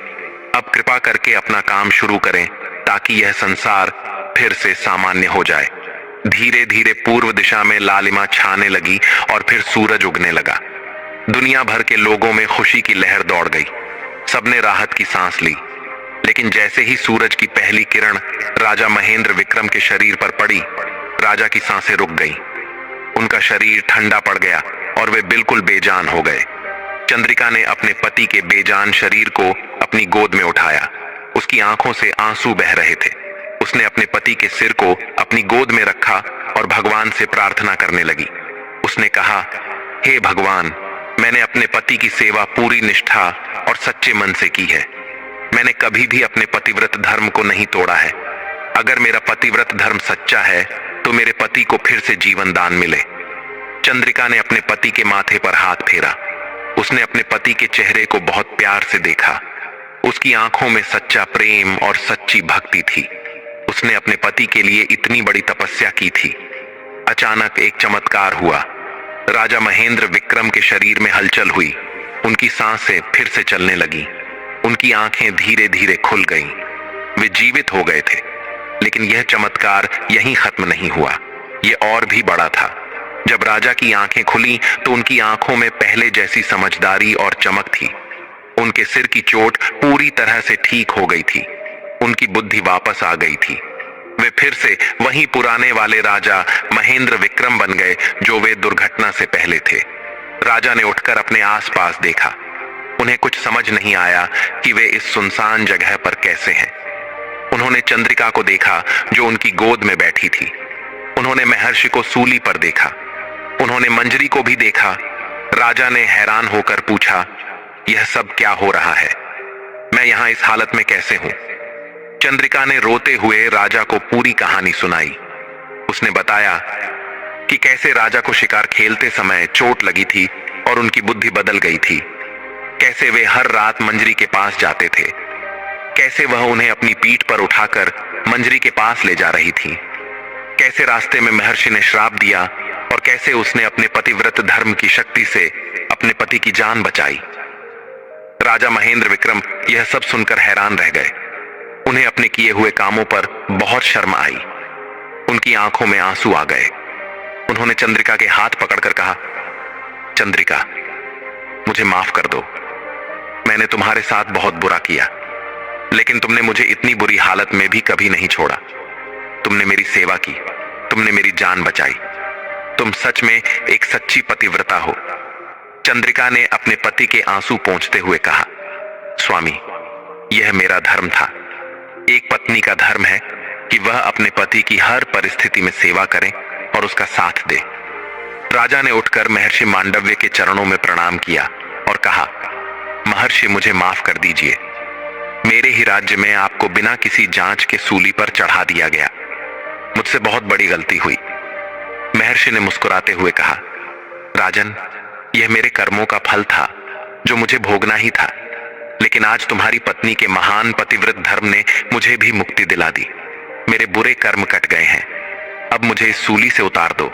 अब कृपा करके अपना काम शुरू करें ताकि यह संसार फिर से सामान्य हो जाए। धीरे धीरे पूर्व दिशा में लालिमा छाने लगी और फिर सूरज उगने लगा। दुनिया भर के लोगों में खुशी की लहर दौड़ गई। सबने राहत की सांस ली, लेकिन जैसे ही सूरज की पहली किरण राजा महेंद्र विक्रम के शरीर पर पड़ी, राजा की सांसें रुक गईं। उनका शरीर ठंडा पड़ गया और वे बिल्कुल बेजान हो गए। चंद्रिका ने अपने पति के बेजान शरीर को अपनी गोद में उठाया। उसकी आंखों से आंसू बह रहे थे। उसने अपने पति के सिर को अपनी गोद में रखा और भगवान से प्रार्थना करने लगी। उसने कहा, हे भगवान, मैंने अपने पति की सेवा पूरी निष्ठा और सच्चे मन से की है। मैंने कभी भी अपने पतिव्रत धर्म को नहीं तोड़ा है। अगर मेरा पतिव्रत धर्म सच्चा है तो मेरे पति को फिर से जीवन दान मिले। चंद्रिका ने अपने पति के माथे पर हाथ फेरा। उसने अपने पति के चेहरे को बहुत प्यार से देखा। उसकी आंखों में सच्चा प्रेम और सच्ची भक्ति थी। उसने अपने पति के लिए इतनी बड़ी तपस्या की थी। अचानक एक चमत्कार हुआ। राजा महेंद्र विक्रम के शरीर में हलचल हुई। उनकी सांसें फिर से चलने लगी। उनकी आंखें धीरे धीरे खुल गईं। वे जीवित हो गए थे। लेकिन यह चमत्कार यहीं खत्म नहीं हुआ। यह और भी बड़ा था। जब राजा की आंखें खुली तो उनकी आंखों में पहले जैसी समझदारी और चमक थी। उनके सिर की चोट पूरी तरह से ठीक हो गई थी। उनकी बुद्धि वापस आ गई थी। वे फिर से वही पुराने वाले राजा महेंद्र विक्रम बन गए जो वे दुर्घटना से पहले थे। राजा ने उठकर अपने आसपास देखा। उन्हें कुछ समझ नहीं आया कि वे इस सुनसान जगह पर कैसे हैं। उन्होंने चंद्रिका को देखा जो उनकी गोद में बैठी थी। उन्होंने महर्षि को सूली पर देखा। उन्होंने मंजरी को भी देखा। राजा ने हैरान होकर पूछा, यह सब क्या हो रहा है? मैं यहां इस हालत में कैसे हूं? चंद्रिका ने रोते हुए राजा को पूरी कहानी सुनाई। उसने बताया कि कैसे राजा को शिकार खेलते समय चोट लगी थी और उनकी बुद्धि बदल गई थी। कैसे वे हर रात मंजरी के पास जाते थे। कैसे वह उन्हें अपनी पीठ पर उठाकर मंजरी के पास ले जा रही थी। कैसे रास्ते में महर्षि ने श्राप दिया और कैसे उसने अपने पतिव्रत धर्म की शक्ति से अपने पति की जान बचाई। राजा महेंद्र विक्रम यह सब सुनकर हैरान रह गए। उन्हें अपने किए हुए कामों पर बहुत शर्म आई। उनकी आंखों में आंसू आ गए। उन्होंने चंद्रिका के हाथ पकड़कर कहा, चंद्रिका, मुझे माफ कर दो। मैंने तुम्हारे साथ बहुत बुरा किया, लेकिन तुमने मुझे इतनी बुरी हालत में भी कभी नहीं छोड़ा। तुमने मेरी सेवा की। तुमने मेरी जान बचाई। तुम सच में एक सच्ची पतिव्रता हो। चंद्रिका ने अपने पति के आंसू पोंछते हुए कहा, स्वामी, यह मेरा धर्म था। एक पत्नी का धर्म है कि वह अपने पति की हर परिस्थिति में सेवा करे और उसका साथ दे। राजा ने उठकर महर्षि मांडव्य के चरणों में प्रणाम किया और कहा, महर्षि, मुझे माफ कर दीजिए। मेरे ही राज्य में आपको बिना किसी जांच के सूली पर चढ़ा दिया गया। मुझसे बहुत बड़ी गलती हुई। महर्षि ने मुस्कुराते हुए कहा, राजन, यह मेरे कर्मों का फल था जो मुझे भोगना ही था। लेकिन आज तुम्हारी पत्नी के महान पतिव्रत धर्म ने मुझे भी मुक्ति दिला दी। मेरे बुरे कर्म कट गए हैं, अब मुझे इस सूली से उतार दो।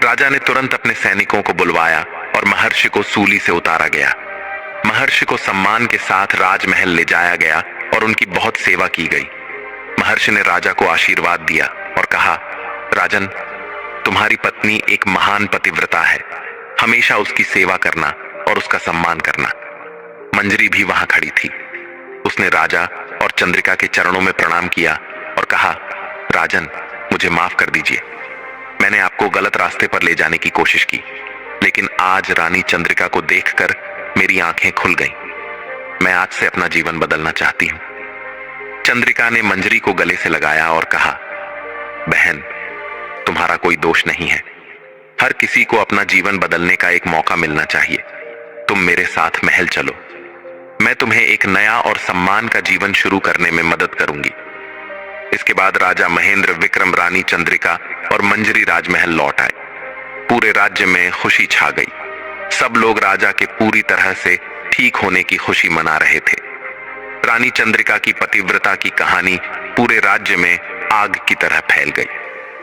राजा ने तुरंत अपने सैनिकों को बुलवाया और महर्षि को सूली से उतारा गया। महर्षि को सम्मान के साथ राजमहल ले जाया गया और उनकी बहुत सेवा की गई। महर्षि ने राजा को आशीर्वाद दिया और कहा, राजन, तुम्हारी पत्नी एक महान पतिव्रता है, हमेशा उसकी सेवा करना और उसका सम्मान करना। मंजरी भी वहां खड़ी थी। उसने राजा और चंद्रिका के चरणों में प्रणाम किया और कहा, राजन, मुझे माफ कर दीजिए। मैंने आपको गलत रास्ते पर ले जाने की कोशिश की, लेकिन आज रानी चंद्रिका को देखकर मेरी आंखें खुल गईं। मैं आज से अपना जीवन बदलना चाहती हूं। चंद्रिका ने मंजरी को गले से लगाया और कहा, बहन, तुम्हारा कोई दोष नहीं है। हर किसी को अपना जीवन बदलने का एक मौका मिलना चाहिए। तुम मेरे साथ महल चलो, मैं तुम्हें एक नया और सम्मान का जीवन शुरू करने में मदद करूंगी। इसके बाद राजा महेंद्र विक्रम, रानी चंद्रिका और मंजरी राजमहल लौट आए। पूरे राज्य में खुशी छा गई। सब लोग राजा के पूरी तरह से ठीक होने की खुशी मना रहे थे। रानी चंद्रिका की पतिव्रता की कहानी पूरे राज्य में आग की तरह फैल गई।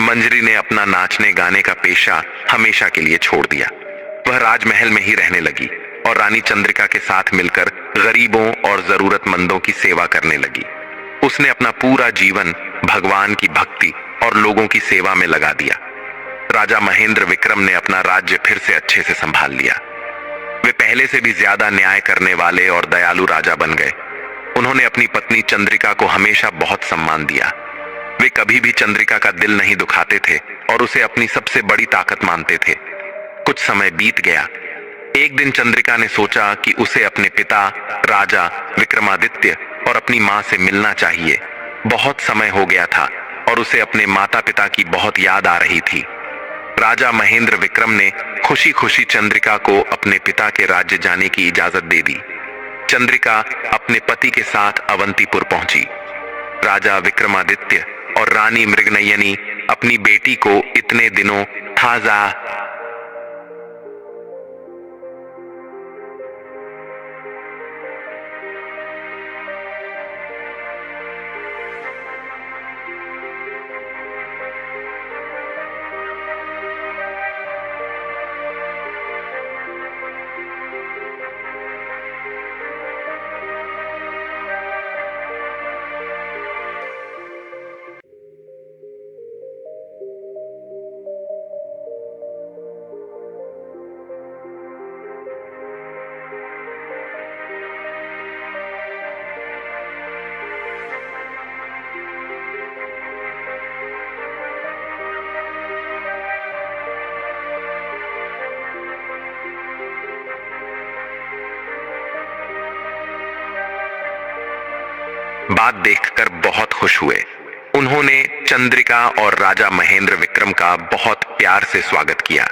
मंजरी ने अपना नाचने गाने का पेशा हमेशा के लिए छोड़ दिया। वह राजमहल में ही रहने लगी और रानी चंद्रिका के साथ मिलकर गरीबों और जरूरतमंदों की सेवा करने लगी। उसने अपना पूरा जीवन भगवान की भक्ति और लोगों की सेवा में लगा दिया। राजा महेंद्र विक्रम ने अपना राज्य फिर से अच्छे से संभाल लिया। वे पहले से भी ज्यादा न्याय करने वाले और दयालु राजा बन गए। उन्होंने अपनी पत्नी चंद्रिका को हमेशा बहुत सम्मान दिया। वे कभी भी चंद्रिका का दिल नहीं दुखाते थे और उसे अपनी सबसे बड़ी ताकत मानते थे। कुछ समय बीत गया। एक दिन चंद्रिका ने सोचा कि उसे अपने पिता राजा विक्रमादित्य और अपनी मां से मिलना चाहिए। बहुत समय हो गया था और उसे अपने माता पिता की बहुत याद आ रही थी। राजा महेंद्र विक्रम ने खुशी खुशी चंद्रिका को अपने पिता के राज्य जाने की इजाजत दे दी। चंद्रिका अपने पति के साथ अवंतीपुर पहुंची। राजा विक्रमादित्य और रानी मृगनयनी अपनी बेटी को इतने दिनों ताजा बात देखकर बहुत खुश हुए। उन्होंने चंद्रिका और राजा महेंद्र विक्रम का बहुत प्यार से स्वागत किया।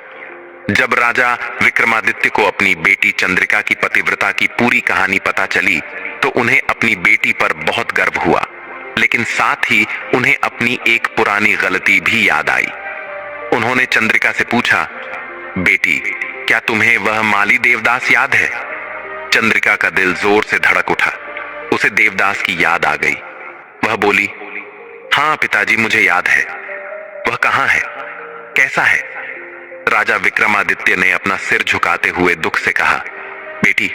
जब राजा विक्रमादित्य को अपनी बेटी चंद्रिका की पतिव्रता की पूरी कहानी पता चली तो उन्हें अपनी बेटी पर बहुत गर्व हुआ, लेकिन साथ ही उन्हें अपनी एक पुरानी गलती भी याद आई। उन्होंने चंद्रिका से पूछा, बेटी, क्या तुम्हें वह माली देवदास याद है? चंद्रिका का दिल जोर से धड़क उठा। उसे देवदास की याद आ गई। वह बोली, हाँ पिताजी, मुझे याद है। वह कहाँ है? कैसा है? राजा विक्रमादित्य ने अपना सिर झुकाते हुए दुख से कहा, बेटी,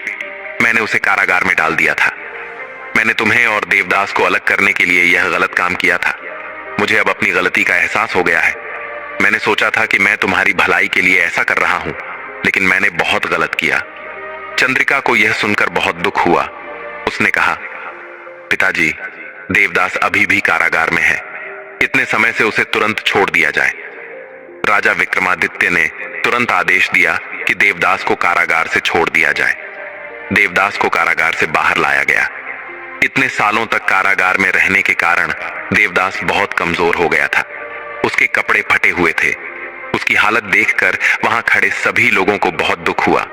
मैंने उसे कारागार में डाल दिया था। मैंने तुम्हें और देवदास को अलग करने के लिए यह गलत काम किया था। मुझे अब अपनी गलती का एहसास हो गया है। मैंने सोचा था कि मैं तुम्हारी भलाई के लिए ऐसा कर रहा हूं, लेकिन मैंने बहुत गलत किया। चंद्रिका को यह सुनकर बहुत दुख हुआ। उसने कहा, पिताजी, देवदास अभी भी कारागार में है। इतने समय से उसे तुरंत छोड़ दिया जाए। राजा विक्रमादित्य ने तुरंत आदेश दिया कि देवदास को कारागार से छोड़ दिया जाए। देवदास को कारागार से बाहर लाया गया। इतने सालों तक कारागार में रहने के कारण देवदास बहुत कमजोर हो गया था। उसके कपड़े फटे हुए थे। उसकी हालत देखकर वहां खड़े सभी लोगों को बहुत दुख हुआ।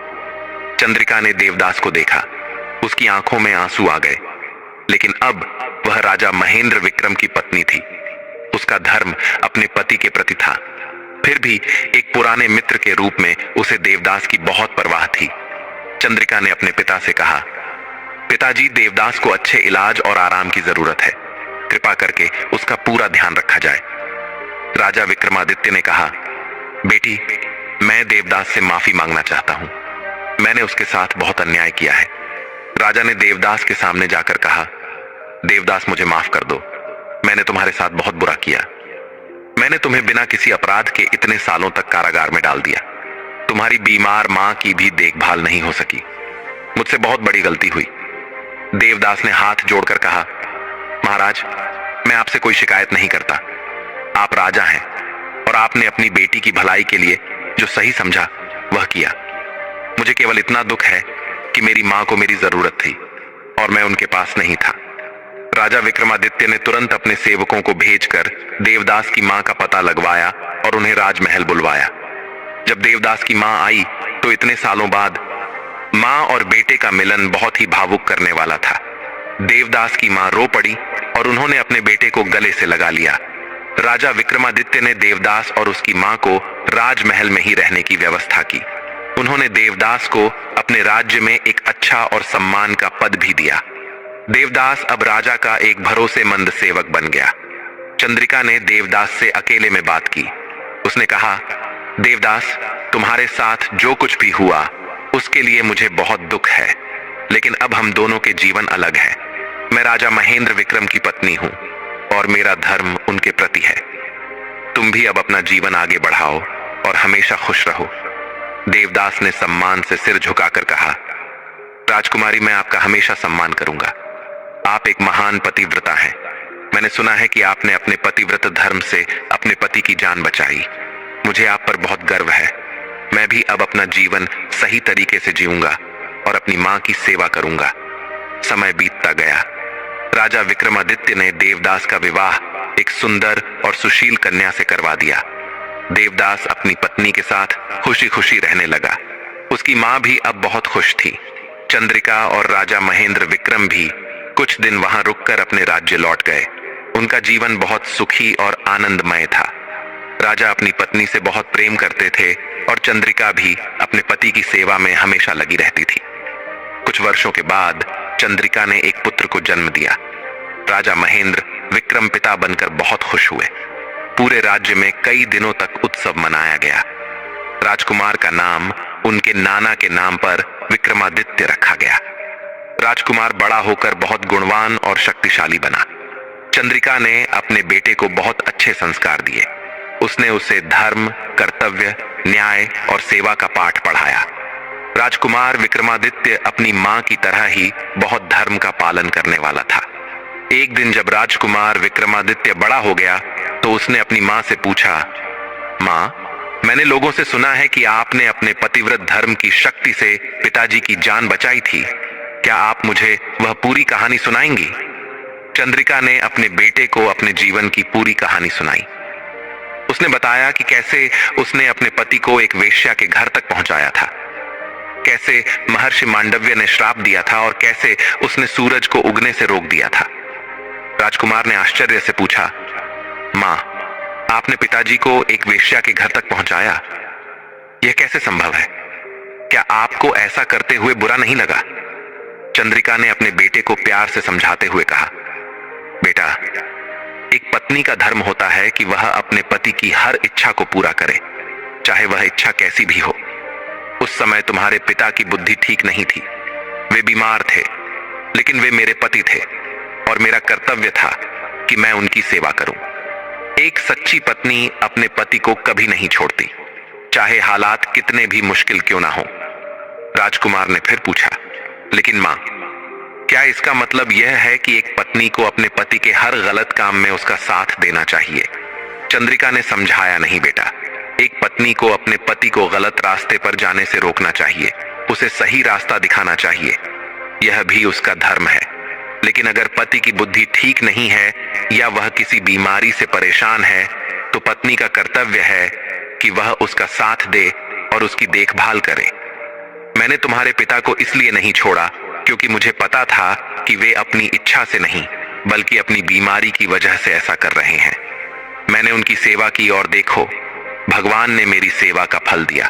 चंद्रिका ने देवदास को देखा। उसकी आंखों में आंसू आ गए, लेकिन अब वह राजा महेंद्र विक्रम की पत्नी थी। उसका धर्म अपने पति के प्रति था। फिर भी एक पुराने मित्र के रूप में उसे देवदास की बहुत परवाह थी। चंद्रिका ने अपने पिता से कहा, पिताजी, देवदास को अच्छे इलाज और आराम की जरूरत है। कृपा करके उसका पूरा ध्यान रखा जाए। राजा विक्रमादित्य ने कहा, बेटी, मैं देवदास से माफी मांगना चाहता हूं। मैंने उसके साथ बहुत अन्याय किया है। राजा ने देवदास के सामने जाकर कहा, देवदास, मुझे माफ कर दो। मैंने तुम्हारे साथ बहुत बुरा किया। मैंने तुम्हें बिना किसी अपराध के इतने सालों तक कारागार में डाल दिया। तुम्हारी बीमार मां की भी देखभाल नहीं हो सकी। मुझसे बहुत बड़ी गलती हुई। देवदास ने हाथ जोड़कर कहा, महाराज, मैं आपसे कोई शिकायत नहीं करता। आप राजा हैं और आपने अपनी बेटी की भलाई के लिए जो सही समझा वह किया। मुझे केवल इतना दुख है कि मेरी मां को मेरी जरूरत थी और मैं उनके पास नहीं था। राजा विक्रमादित्य ने तुरंत अपने सेवकों को भेजकर देवदास की मां का पता लगवाया और उन्हें राजमहल बुलवाया। जब देवदास की मां आई तो इतने सालों बाद मां और बेटे का मिलन बहुत ही भावुक करने वाला था। देवदास की मां रो पड़ी और उन्होंने अपने बेटे को गले से लगा लिया। राजा विक्रमादित्य ने देवदास और उसकी मां को राजमहल में ही रहने की व्यवस्था की। उन्होंने देवदास को अपने राज्य में एक अच्छा और सम्मान का पद भी दिया। देवदास अब राजा का एक भरोसेमंद सेवक बन गया। चंद्रिका ने देवदास से अकेले में बात की। उसने कहा, देवदास, तुम्हारे साथ जो कुछ भी हुआ उसके लिए मुझे बहुत दुख है, लेकिन अब हम दोनों के जीवन अलग है। मैं राजा महेंद्र विक्रम की पत्नी हूं और मेरा धर्म उनके प्रति है। तुम भी अब अपना जीवन आगे बढ़ाओ और हमेशा खुश रहो। देवदास ने सम्मान से सिर झुकाकर कहा, राजकुमारी, मैं आपका हमेशा सम्मान करूंगा। आप एक महान पतिव्रता हैं। मैंने सुना है कि आपने अपने पतिव्रत धर्म से अपने पति की जान बचाई। मुझे आप पर बहुत गर्व है। मैं भी अब अपना जीवन सही तरीके से जीऊंगा और अपनी मां की सेवा करूंगा। समय बीतता गया। राजा विक्रमादित्य ने देवदास का विवाह एक सुंदर और सुशील कन्या से करवा दिया। देवदास अपनी पत्नी के साथ खुशी खुशी रहने लगा। उसकी मां भी अब बहुत खुश थी। चंद्रिका और राजा महेंद्र विक्रम भी कुछ दिन वहां रुककर अपने राज्य लौट गए। उनका जीवन बहुत सुखी और आनंदमय था। राजा अपनी पत्नी से बहुत प्रेम करते थे और चंद्रिका भी अपने पति की सेवा में हमेशा लगी रहती थी। कुछ वर्षों के बाद चंद्रिका ने एक पुत्र को जन्म दिया। राजा महेंद्र विक्रम पिता बनकर बहुत खुश हुए। पूरे राज्य में कई दिनों तक उत्सव मनाया गया। राजकुमार का नाम उनके नाना के नाम पर विक्रमादित्य रखा गया। राजकुमार बड़ा होकर बहुत गुणवान और शक्तिशाली बना। चंद्रिका ने अपने बेटे को बहुत अच्छे संस्कार दिए। उसने उसे धर्म, कर्तव्य, न्याय और सेवा का पाठ पढ़ाया। राजकुमार विक्रमादित्य अपनी मां की तरह ही बहुत धर्म का पालन करने वाला था। एक दिन जब राजकुमार विक्रमादित्य बड़ा हो गया तो उसने अपनी मां से पूछा, मां, मैंने लोगों से सुना है कि आपने अपने पतिव्रत धर्म की शक्ति से पिताजी की जान बचाई थी। क्या आप मुझे वह पूरी कहानी सुनाएंगी? चंद्रिका ने अपने बेटे को अपने जीवन की पूरी कहानी सुनाई। उसने बताया कि कैसे उसने अपने पति को एक वेश्या के घर तक पहुंचाया था, कैसे महर्षि मांडव्य ने श्राप दिया था और कैसे उसने सूरज को उगने से रोक दिया था। राजकुमार ने आश्चर्य से पूछा, मां, आपने पिताजी को एक वेश्या के घर तक पहुंचाया? यह कैसे संभव है? क्या आपको ऐसा करते हुए बुरा नहीं लगा? चंद्रिका ने अपने बेटे को प्यार से समझाते हुए कहा, बेटा, एक पत्नी का धर्म होता है कि वह अपने पति की हर इच्छा को पूरा करे, चाहे वह इच्छा कैसी भी हो। उस समय तुम्हारे पिता की बुद्धि ठीक नहीं थी। वे बीमार थे, लेकिन वे मेरे पति थे और मेरा कर्तव्य था कि मैं उनकी सेवा करूं। एक सच्ची पत्नी अपने पति को कभी नहीं छोड़ती, चाहे हालात कितने भी मुश्किल क्यों ना हो। राजकुमार ने फिर पूछा, लेकिन मां, क्या इसका मतलब यह है कि एक पत्नी को अपने पति के हर गलत काम में उसका साथ देना चाहिए? चंद्रिका ने समझाया, नहीं बेटा, एक पत्नी को अपने पति को गलत रास्ते पर जाने से रोकना चाहिए, उसे सही रास्ता दिखाना चाहिए। यह भी उसका धर्म है। लेकिन अगर पति की बुद्धि ठीक नहीं है या वह किसी बीमारी से परेशान है तो पत्नी का कर्तव्य है कि वह उसका साथ दे और उसकी देखभाल करे। मैंने तुम्हारे पिता को इसलिए नहीं छोड़ा क्योंकि मुझे पता था कि वे अपनी इच्छा से नहीं बल्कि अपनी बीमारी की वजह से ऐसा कर रहे हैं। मैंने उनकी सेवा की और देखो, भगवान ने मेरी सेवा का फल दिया।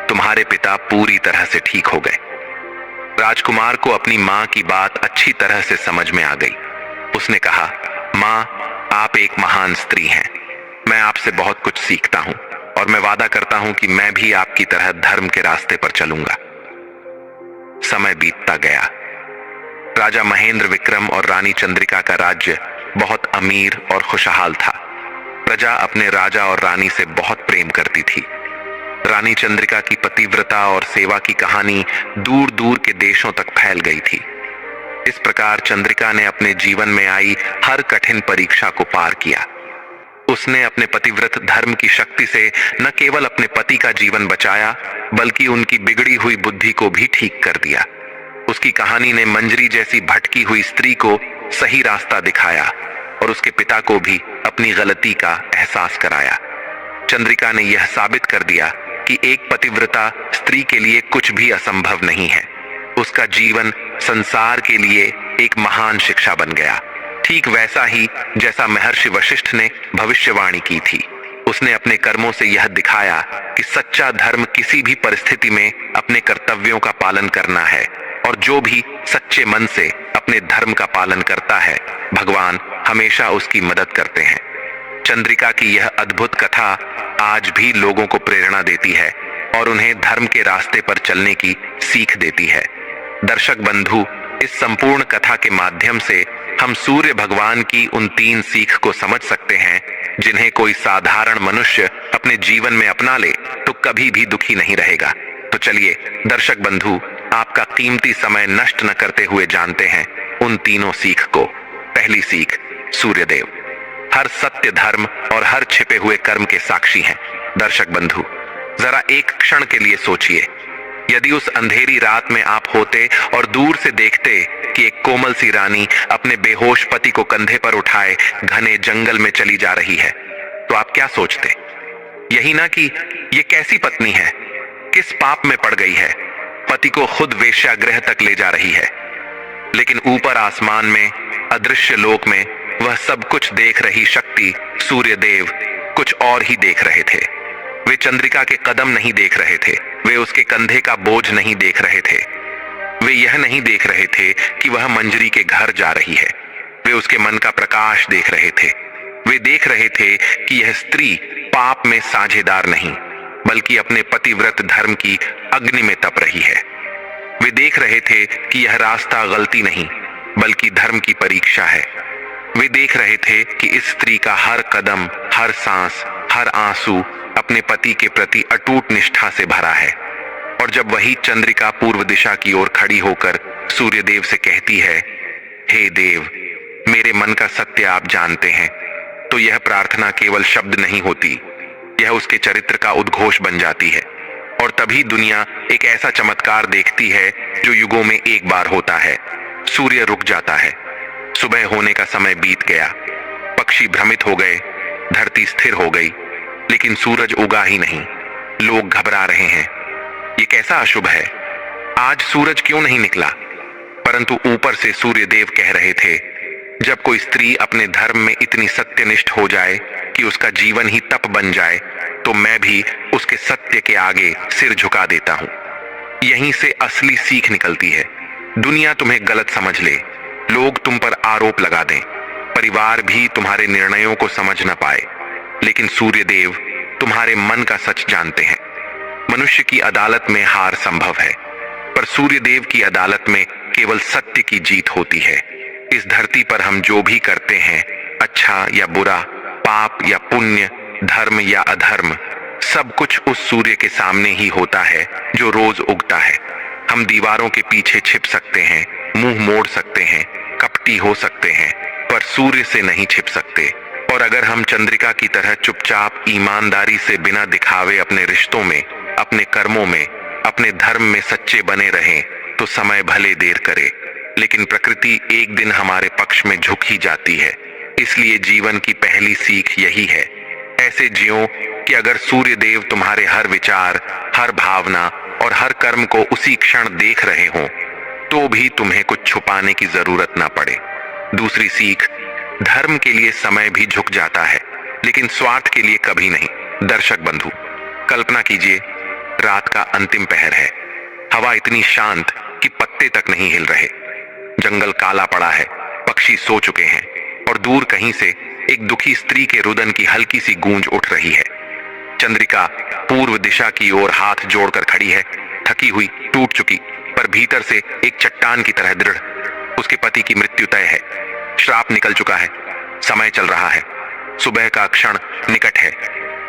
तुम्हारे पिता पूरी तरह से ठीक हो गए। राजकुमार को अपनी मां की बात अच्छी तरह से समझ में आ गई। उसने कहा, मां, आप एक महान स्त्री हैं। मैं आपसे बहुत कुछ सीखता हूं और मैं वादा करता हूं कि मैं भी आपकी तरह धर्म के रास्ते पर चलूंगा। समय बीतता गया। राजा महेंद्र विक्रम और रानी चंद्रिका का राज्य बहुत अमीर और खुशहाल था। प्रजा अपने राजा और रानी से बहुत प्रेम करती थी। रानी चंद्रिका की पतिव्रता और सेवा की कहानी दूर दूर के देशों तक फैल गई थी। इस प्रकार चंद्रिका ने अपने जीवन में आई हर कठिन परीक्षा को पार किया। उसने अपने पतिव्रत धर्म की शक्ति से न केवल अपने पति का जीवन बचाया, बल्कि उनकी बिगड़ी हुई बुद्धि को भी ठीक कर दिया। उसकी कहानी ने मंजरी जैसी भटकी हुई स्त्री को सही रास्ता दिखाया और उसके पिता को भी अपनी गलती का एहसास कराया। चंद्रिका ने यह साबित कर दिया कि एक पतिव्रता स्त्री के लिए कुछ भी असंभव नहीं है। उसका जीवन संसार के लिए एक महान शिक्षा बन गया, ठीक वैसा ही जैसा महर्षि वशिष्ठ ने भविष्यवाणी की थी। उसने अपने कर्मों से यह दिखाया कि सच्चा धर्म किसी भी परिस्थिति में अपने कर्तव्यों का पालन करना है, और जो भी सच्चे मन से अपने धर्म का पालन करता है, भगवान हमेशा उसकी मदद करते हैं। चंद्रिका की यह अद्भुत कथा आज भी लोगों को प्रेरणा देती है और उन्हें धर्म के रास्ते पर चलने की सीख देती है। दर्शक बंधु, इस संपूर्ण कथा के माध्यम से हम सूर्य भगवान की उन 3 सीख को समझ सकते हैं, जिन्हें कोई साधारण मनुष्य अपने जीवन में अपना ले तो कभी भी दुखी नहीं रहेगा। तो चलिए दर्शक बंधु, आपका कीमती समय नष्ट न करते हुए जानते हैं उन तीनों सीख को। पहली सीख, सूर्यदेव हर सत्य, धर्म और हर छिपे हुए कर्म के साक्षी हैं। दर्शक बंधु, जरा एक क्षण के लिए सोचिए, यदि उस अंधेरी रात में आप होते और दूर से देखते कि एक कोमल सी रानी अपने बेहोश पति को कंधे पर उठाए घने जंगल में चली जा रही है, तो आप क्या सोचते? यही ना कि ये कैसी पत्नी है, किस पाप में पड़ गई है, पति को खुद वेश्यागृह तक ले जा रही है। लेकिन ऊपर आसमान में, अदृश्य लोक में, वह सब कुछ देख रही शक्ति सूर्यदेव कुछ और ही देख रहे थे। वे चंद्रिका के कदम नहीं देख रहे थे, वे उसके कंधे का बोझ नहीं देख रहे थे, वे यह नहीं देख रहे थे कि वह मंजरी के घर जा रही है। वे उसके मन का प्रकाश देख रहे थे। वे देख रहे थे कि यह स्त्री पाप में साझेदार नहीं, बल्कि अपने पतिव्रत धर्म की अग्नि में तप रही है। वे देख रहे थे कि यह रास्ता गलती नहीं, बल्कि धर्म की परीक्षा है। वे देख रहे थे कि इस स्त्री का हर कदम, हर सांस, हर आंसू अपने पति के प्रति अटूट निष्ठा से भरा है। और जब वही चंद्रिका पूर्व दिशा की ओर खड़ी होकर सूर्यदेव से कहती है, हे देव, मेरे मन का सत्य आप जानते हैं, तो यह प्रार्थना केवल शब्द नहीं होती, यह उसके चरित्र का उद्घोष बन जाती है। और तभी दुनिया एक ऐसा चमत्कार देखती है जो युगों में एक बार होता है। सूर्य रुक जाता है, सुबह होने का समय बीत गया, पक्षी भ्रमित हो गए, धरती स्थिर हो गई, लेकिन सूरज उगा ही नहीं। लोग घबरा रहे हैं, ये कैसा अशुभ है, आज सूरज क्यों नहीं निकला? परंतु ऊपर से सूर्यदेव कह रहे थे, जब कोई स्त्री अपने धर्म में इतनी सत्यनिष्ठ हो जाए कि उसका जीवन ही तप बन जाए, तो मैं भी उसके सत्य के आगे सिर झुका देता हूं। यहीं से असली सीख निकलती है। दुनिया तुम्हें गलत समझ ले, लोग तुम पर आरोप लगा दें, परिवार भी तुम्हारे निर्णयों को समझ न पाए, लेकिन सूर्यदेव तुम्हारे मन का सच जानते हैं। मनुष्य की अदालत में हार संभव है, पर सूर्यदेव की अदालत में केवल सत्य की जीत होती है। इस धरती पर हम जो भी करते हैं, अच्छा या बुरा, पाप या पुण्य, धर्म या अधर्म, सब कुछ उस सूर्य के सामने ही होता है जो रोज उगता है। हम दीवारों के पीछे छिप सकते हैं, मुंह मोड़ सकते हैं, कपटी हो सकते हैं, पर सूर्य से नहीं छिप सकते। और अगर हम चंद्रिका की तरह चुपचाप ईमानदारी से बिना दिखावे अपने रिश्तों में, अपने कर्मों में, अपने धर्म में सच्चे बने रहें, तो समय भले देर करे, लेकिन प्रकृति एक दिन हमारे पक्ष में झुक ही जाती है। इसलिए जीवन की पहली सीख यही है, ऐसे जियो कि अगर सूर्यदेव तुम्हारे हर विचार, हर भावना और हर कर्म को उसी क्षण देख रहे हों, तो भी तुम्हें कुछ छुपाने की जरूरत ना पड़े। दूसरी सीख, धर्म के लिए समय भी झुक जाता है, लेकिन स्वार्थ के लिए कभी नहीं। दर्शक बंधु, कल्पना कीजिए, रात का अंतिम पहर है, हवा इतनी शांत कि पत्ते तक नहीं हिल रहे। जंगल काला पड़ा है, पक्षी सो चुके हैं और दूर कहीं से एक दुखी स्त्री के रुदन की हल्की सी गूंज उठ रही है। चंद्रिका पूर्व दिशा की ओर हाथ जोड़कर खड़ी है, थकी हुई, टूट चुकी, पर भीतर से एक चट्टान की तरह दृढ़। उसके पति की मृत्यु तय है, श्राप निकल चुका है, समय चल रहा है, सुबह का क्षण निकट है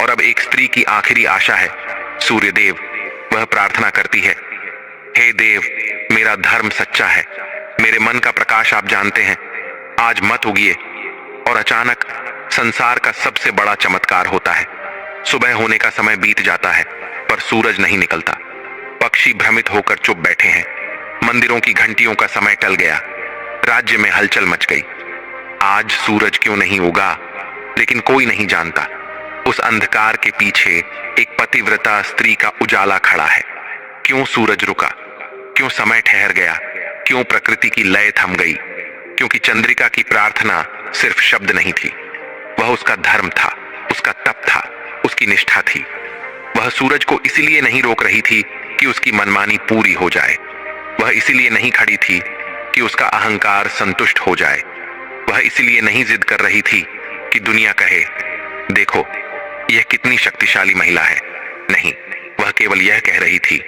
और अब एक स्त्री की आखिरी आशा है सूर्यदेव। वह प्रार्थना करती है, हे देव, मेरा धर्म सच्चा है, मेरे मन का प्रकाश आप जानते हैं, आज मत उगिए। और अचानक संसार का सबसे बड़ा चमत्कार होता है। सुबह होने का समय बीत जाता है पर सूरज नहीं निकलता। पक्षी भ्रमित होकर चुप बैठे हैं। मंदिरों की घंटियों का समय टल गया। राज्य में हलचल मच गई। आज सूरज क्यों नहीं उगा, लेकिन कोई नहीं जानता। उस अंधकार के पीछे एक पतिव्रता स्त्री का उजाला खड़ा है। क्यों सूरज रुका, क्यों समय ठहर गया, क्यों प्रकृति की लय थम गई? क्योंकि चंद्रिका की प्रार्थना सिर्फ शब्द नहीं थी, वह उसका धर्म था, उसका तप था, उसकी निष्ठा थी। वह सूरज को इसलिए नहीं रोक रही थी कि उसकी मनमानी पूरी हो जाए। वह इसलिए नहीं खड़ी थी कि उसका अहंकार संतुष्ट हो जाए। वह इसलिए नहीं जिद कर रही थी कि दुनिया कहे, देखो यह कितनी शक्तिशाली महिला है। नहीं, वह केवल यह कह रही थी,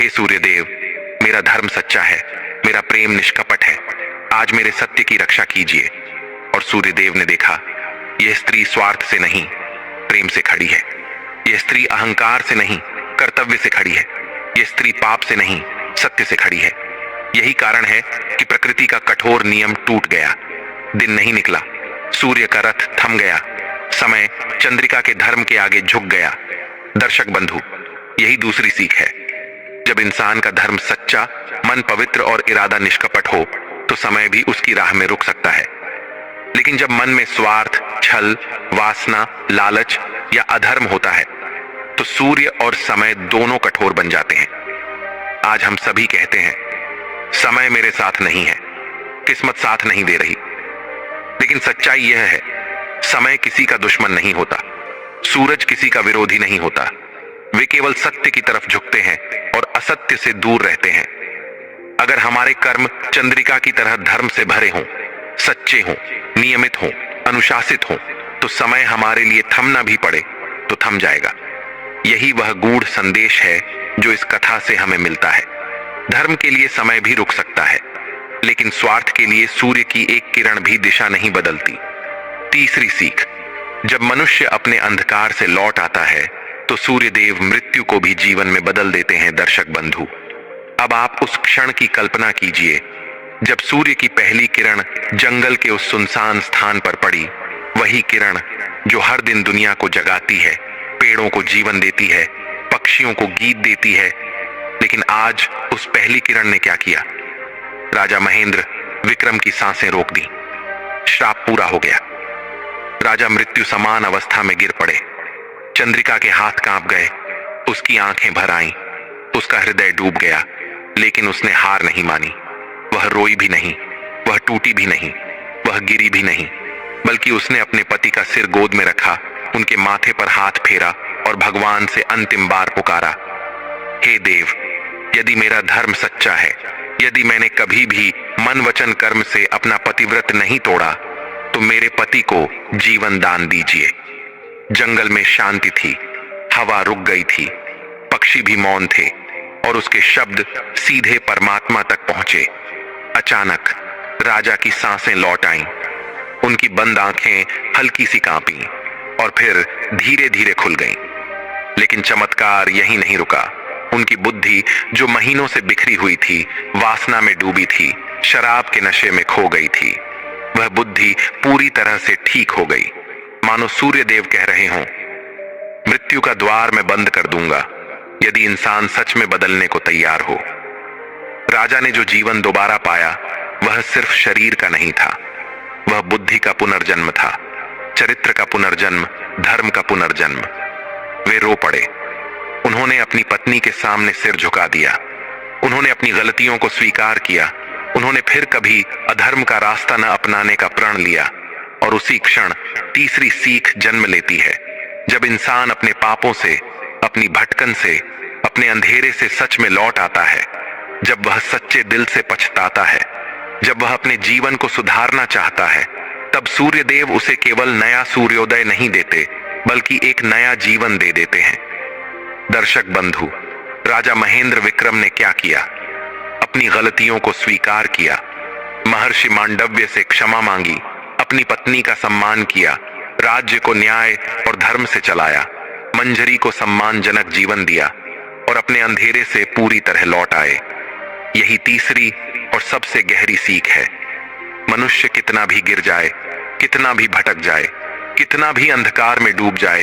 हे सूर्यदेव, मेरा धर्म सच्चा है, मेरा प्रेम निष्कपट है, आज मेरे सत्य की रक्षा कीजिए। और सूर्यदेव ने देखा, यह स्त्री स्वार्थ से नहीं, प्रेम से खड़ी है। यह स्त्री अहंकार से नहीं, कर्तव्य से खड़ी है। यह स्त्री पाप से नहीं, सत्य से खड़ी है। यही कारण है कि प्रकृति का कठोर नियम टूट गया। दिन नहीं निकला, सूर्य का रथ थम गया, समय चंद्रिका के धर्म के आगे झुक गया। दर्शक बंधु, यही दूसरी सीख है। जब इंसान का धर्म सच्चा, मन पवित्र और इरादा निष्कपट हो तो समय भी उसकी राह में रुक सकता है। लेकिन जब मन में स्वार्थ, छल, वासना, लालच या अधर्म होता है तो सूर्य और समय दोनों कठोर बन जाते हैं। आज हम सभी कहते हैं, समय मेरे साथ नहीं है, किस्मत साथ नहीं दे रही। लेकिन सच्चाई यह है, समय किसी का दुश्मन नहीं होता, सूरज किसी का विरोधी नहीं होता। वे केवल सत्य की तरफ झुकते हैं और असत्य से दूर रहते हैं। अगर हमारे कर्म चंद्रिका की तरह धर्म से भरे हों, सच्चे हों, नियमित हों, अनुशासित हों, तो समय हमारे लिए थमना भी पड़े तो थम जाएगा। यही वह गूढ़ संदेश है जो इस कथा से हमें मिलता है। धर्म के लिए समय भी रुक सकता है, लेकिन स्वार्थ के लिए सूर्य की एक किरण भी दिशा नहीं बदलती। तीसरी सीख, जब मनुष्य अपने अंधकार से लौट आता है तो सूर्यदेव मृत्यु को भी जीवन में बदल देते हैं। दर्शक बंधु, अब आप उस क्षण की कल्पना कीजिए जब सूर्य की पहली किरण जंगल के उस सुनसान स्थान पर पड़ी। वही किरण जो हर दिन दुनिया को जगाती है, पेड़ों को जीवन देती है, पक्षियों को गीत देती है। लेकिन आज उस पहली किरण ने क्या किया? राजा महेंद्र विक्रम की सांसें रोक दी। श्राप पूरा हो गया। राजा मृत्यु समान अवस्था में गिर पड़े। चंद्रिका के हाथ कांप गए, उसकी आंखें भर आईं, उसका हृदय डूब गया। लेकिन उसने हार नहीं मानी। वह रोई भी नहीं, वह टूटी भी नहीं, वह गिरी भी नहीं, बल्कि उसने अपने पति का सिर गोद में रखा, उनके माथे पर हाथ फेरा और भगवान से अंतिम बार पुकारा, हे देव, यदि मेरा धर्म सच्चा है, यदि मैंने कभी भी मन वचन कर्म से अपना पतिव्रत नहीं तोड़ा, तो मेरे पति को जीवन दान दीजिए। जंगल में शांति थी, हवा रुक गई थी, पक्षी भी मौन थे और उसके शब्द सीधे परमात्मा तक पहुंचे। अचानक राजा की सांसें लौट आईं, उनकी बंद आंखें हल्की सी कांपीं और फिर धीरे धीरे खुल गईं। लेकिन चमत्कार यहीं नहीं रुका। उनकी बुद्धि जो महीनों से बिखरी हुई थी, वासना में डूबी थी, शराब के नशे में खो गई थी, वह बुद्धि पूरी तरह से ठीक हो गई। मानो सूर्यदेव कह रहे हों, मृत्यु का द्वार मैं बंद कर दूंगा यदि इंसान सच में बदलने को तैयार हो। राजा ने जो जीवन दोबारा पाया वह सिर्फ शरीर का नहीं था, वह बुद्धि का पुनर्जन्म था, चरित्र का पुनर्जन्म, धर्म का पुनर्जन्म। वे रो पड़े। उन्होंने अपनी पत्नी के सामने सिर झुका दिया, उन्होंने अपनी गलतियों को स्वीकार किया, उन्होंने फिर कभी अधर्म का रास्ता न अपनाने का प्रण लिया। और उसी क्षण तीसरी सीख जन्म लेती है। जब इंसान अपने पापों से, अपनी भटकन से, अपने अंधेरे से सच में लौट आता है जब वह सच्चे दिल से पछताता है, जब वह अपने जीवन को सुधारना चाहता है, तब सूर्य देव उसे केवल नया सूर्योदय नहीं देते, बल्कि एक नया जीवन दे देते हैं। दर्शक बंधु, राजा महेंद्र विक्रम ने क्या किया? अपनी गलतियों को स्वीकार किया, महर्षि मांडव्य से क्षमा मांगी, अपनी पत्नी का सम्मान किया, राज्य को न्याय और धर्म से चलाया, मंजरी को सम्मानजनक जीवन दिया और अपने अंधेरे से पूरी तरह लौट आए। यही तीसरी और सबसे गहरी सीख है। मनुष्य कितना भी गिर जाए, कितना भी भटक जाए, कितना भी अंधकार में डूब जाए,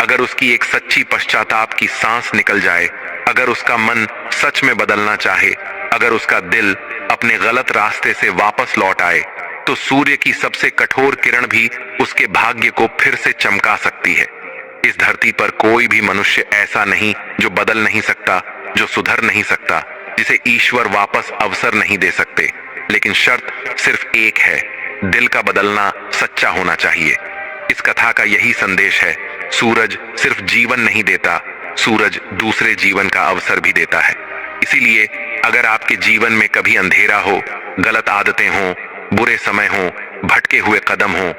अगर उसकी एक सच्ची पश्चाताप की सांस निकल जाए, अगर उसका मन सच में बदलना चाहे, अगर उसका दिल अपने गलत रास्ते से वापस लौट आए, तो सूर्य की सबसे कठोर किरण भी उसके भाग्य को फिर से चमका सकती है। इस धरती पर कोई भी मनुष्य ऐसा नहीं जो बदल नहीं सकता, जो सुधर नहीं सकता, जिसे ईश्वर वापस अवसर नहीं दे सकते। लेकिन शर्त सिर्फ एक है, दिल का बदलना सच्चा होना चाहिए। इस कथा का यही संदेश है। सूरज सिर्फ जीवन नहीं देता, सूरज दूसरे जीवन का अवसर भी देता है। इसीलिए अगर आपके जीवन में कभी अंधेरा हो, गलत आदतें हों, बुरे समय हों, भटके हुए कदम हों,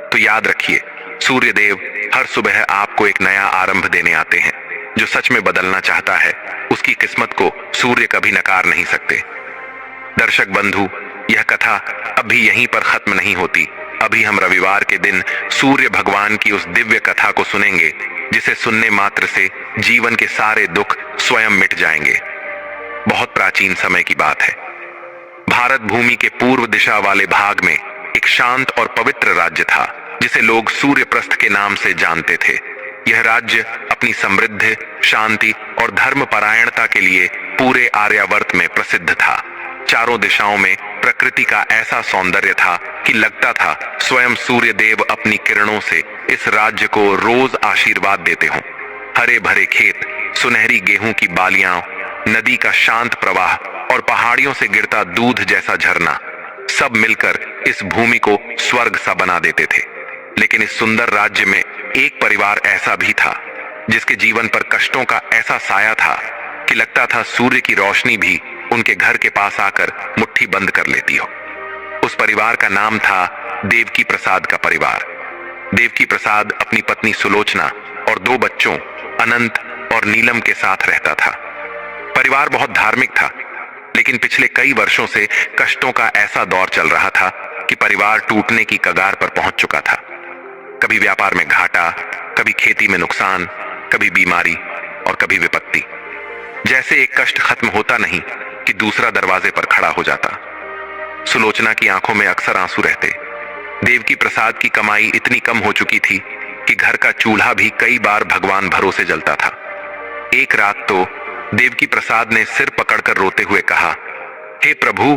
तो याद रखिए, सूर्य देव हर सुबह आपको एक नया आरंभ देने आते हैं। जो सच में बदलना चाहता है, उसकी किस्मत को सूर्य कभी नकार नहीं सकते। दर्शक बंधु, यह कथा अभी यहीं पर खत्म नहीं होती। अभी हम रविवार के दिन सूर्य भगवान की उस दिव्य कथा को सुनेंगे, जिसे सुनने मात्र से जीवन के सारे दुख स्वयं मिट जाएंगे। बहुत प्राचीन समय की बात है। भारत भूमि के पूर्व दिशा वाले भाग में एक शांत और पवित्र राज्य था, जिसे लोग सूर्यप्रस्थ के नाम से जानते थे। यह राज्य अपनी समृद्धि, शांति और धर्मपरायणता के लिए पूरे आर्यावर्त में प्रसिद्ध था। चारों दिशाओं में प्रकृति का ऐसा सौंदर्य था कि लगता था स्वयं सूर्य देव अपनी किरणों से इस राज्य को रोज आशीर्वाद देते हों। हरे भरे खेत, सुनहरी गेहूं की बालियां, नदी का शांत प्रवाह और पहाड़ियों से गिरता दूध जैसा झरना, सब मिलकर इस भूमि को स्वर्ग सा बना देते थे। लेकिन इस सुंदर राज्य में एक परिवार ऐसा भी था, जिसके जीवन पर कष्टों का ऐसा साया था कि लगता था सूर्य की रोशनी भी उनके घर के पास आकर मुट्ठी बंद कर लेती हो। उस परिवार का नाम था देवकी प्रसाद का परिवार। देवकी प्रसाद अपनी पत्नी सुलोचना और 2 बच्चों अनंत और नीलम के साथ रहता था। परिवार बहुत धार्मिक था, लेकिन पिछले कई वर्षों से कष्टों का ऐसा दौर चल रहा था कि परिवार टूटने की कगार पर पहुंच चुका था। कभी व्यापार में घाटा, कभी खेती में नुकसान, कभी बीमारी और कभी विपत्ति। जैसे एक कष्ट खत्म होता नहीं कि दूसरा दरवाजे पर खड़ा हो जाता। सुलोचना की आंखों में अक्सर आंसू रहते। देवकी प्रसाद की कमाई इतनी कम हो चुकी थी कि घर का चूल्हा भी कई बार भगवान भरोसे जलता था। एक रात तो देवकी प्रसाद ने सिर पकड़कर रोते हुए कहा, हे प्रभु,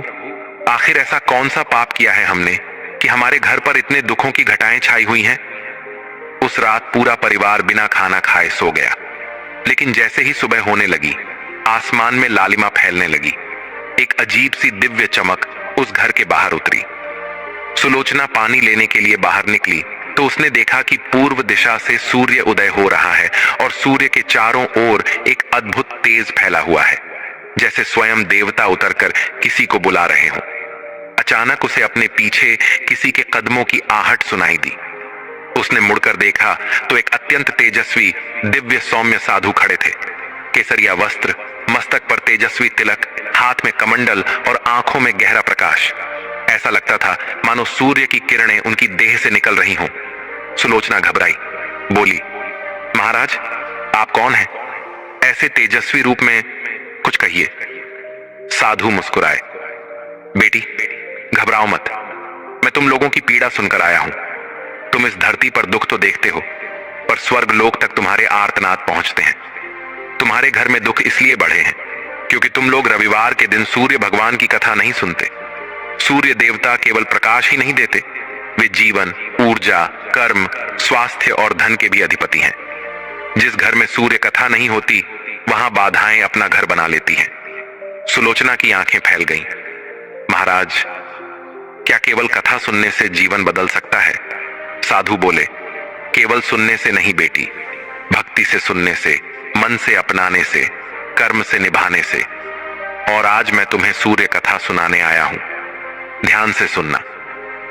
आखिर ऐसा कौन सा पाप किया है हमने कि हमारे घर पर इतने दुखों की घटाएं छाई हुई हैं? उस रात पूरा परिवार बिना खाना खाए सो गया। लेकिन जैसे ही सुबह होने लगी, आसमान में लालिमा फैलने लगी। एक अजीब सी दिव्य चमक उस घर के बाहर उतरी। सुलोचना पानी लेने के लिए बाहर निकली तो उसने देखा कि पूर्व दिशा से सूर्य उदय हो रहा है और सूर्य के चारों ओर एक अद्भुत तेज फैला हुआ है, जैसे स्वयं देवता उतरकर किसी को बुला रहे हों। अचानक उसे अपने पीछे किसी के कदमों की आहट सुनाई दी। उसने मुड़कर देखा तो एक अत्यंत तेजस्वी दिव्य सौम्य साधु खड़े थे। केसरिया वस्त्र, मस्तक पर तेजस्वी तिलक, हाथ में कमंडल और आंखों में गहरा प्रकाश। ऐसा लगता था मानो सूर्य की किरणें उनकी देह से निकल रही हों। सुलोचना घबराई, बोली, महाराज, आप कौन हैं? ऐसे तेजस्वी रूप में कुछ कहिए। साधु मुस्कुराए, बेटी, घबराओ मत, मैं तुम लोगों की पीड़ा सुनकर आया हूं। तुम इस धरती पर दुख तो देखते हो, पर स्वर्ग लोक तक तुम्हारे आर्तनाद पहुंचते हैं। तुम्हारे घर में दुख इसलिए बढ़े हैं क्योंकि तुम लोग रविवार के दिन सूर्य भगवान की कथा नहीं सुनते। सूर्य देवता केवल प्रकाश ही नहीं देते, वे जीवन, ऊर्जा, कर्म, स्वास्थ्य और धन के भी अधिपति हैं। जिस घर में सूर्य कथा नहीं होती, वहां बाधाएं अपना घर बना लेती हैं। सुलोचना की आंखें फैल गईं। महाराज, क्या केवल कथा सुनने से जीवन बदल सकता है? साधु बोले, केवल सुनने से नहीं बेटी, भक्ति से सुनने से, मन से अपनाने से, कर्म से निभाने से। और आज मैं तुम्हें सूर्य कथा सुनाने आया हूं। ध्यान से सुनना,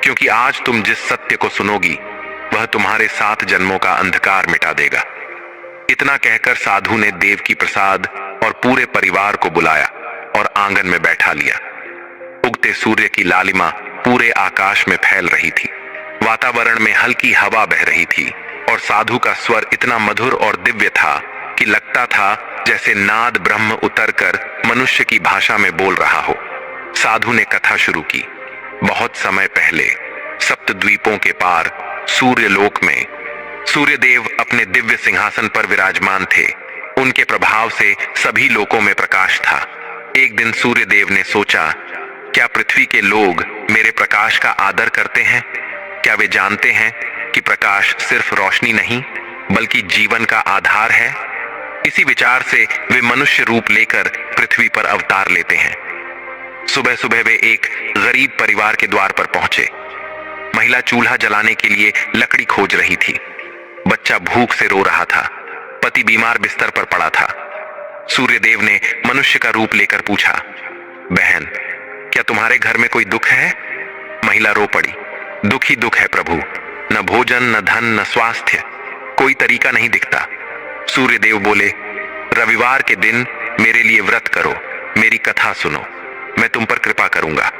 क्योंकि आज तुम जिस सत्य को सुनोगी वह तुम्हारे 7 जन्मों का अंधकार मिटा देगा। इतना कहकर साधु ने देवकी प्रसाद और पूरे परिवार को बुलाया और आंगन में बैठा लिया। उगते सूर्य की लालिमा पूरे आकाश में फैल रही थी। वातावरण में हल्की हवा बह रही थी और साधु का स्वर इतना मधुर और दिव्य था कि लगता था जैसे नाद ब्रह्म उतरकर मनुष्य की भाषा में बोल रहा हो। साधु ने कथा शुरू की। बहुत समय पहले सप्तद्वीपों के पार सूर्यलोक में सूर्यदेव अपने दिव्य सिंहासन पर विराजमान थे। उनके प्रभाव से सभी लोकों में प्रकाश था। एक दिन सूर्यदेव ने सोचा, क्या पृथ्वी के लोग मेरे प्रकाश का आदर करते हैं? क्या वे जानते हैं कि प्रकाश सिर्फ रोशनी नहीं बल्कि जीवन का आधार है? इसी विचार से वे मनुष्य रूप लेकर पृथ्वी पर अवतार लेते हैं। सुबह सुबह वे एक गरीब परिवार के द्वार पर पहुंचे। महिला चूल्हा जलाने के लिए लकड़ी खोज रही थी। बच्चा भूख से रो रहा था। पति बीमार बिस्तर पर पड़ा था। सूर्यदेव ने मनुष्य का रूप लेकर पूछा, बहन, क्या तुम्हारे घर में कोई दुख है? महिला रो पड़ी, दुख ही दुख है प्रभु, न भोजन, न धन, न स्वास्थ्य, कोई तरीका नहीं दिखता। सूर्यदेव बोले, रविवार के दिन मेरे लिए व्रत करो, मेरी कथा सुनो, मैं तुम पर कृपा करूंगा।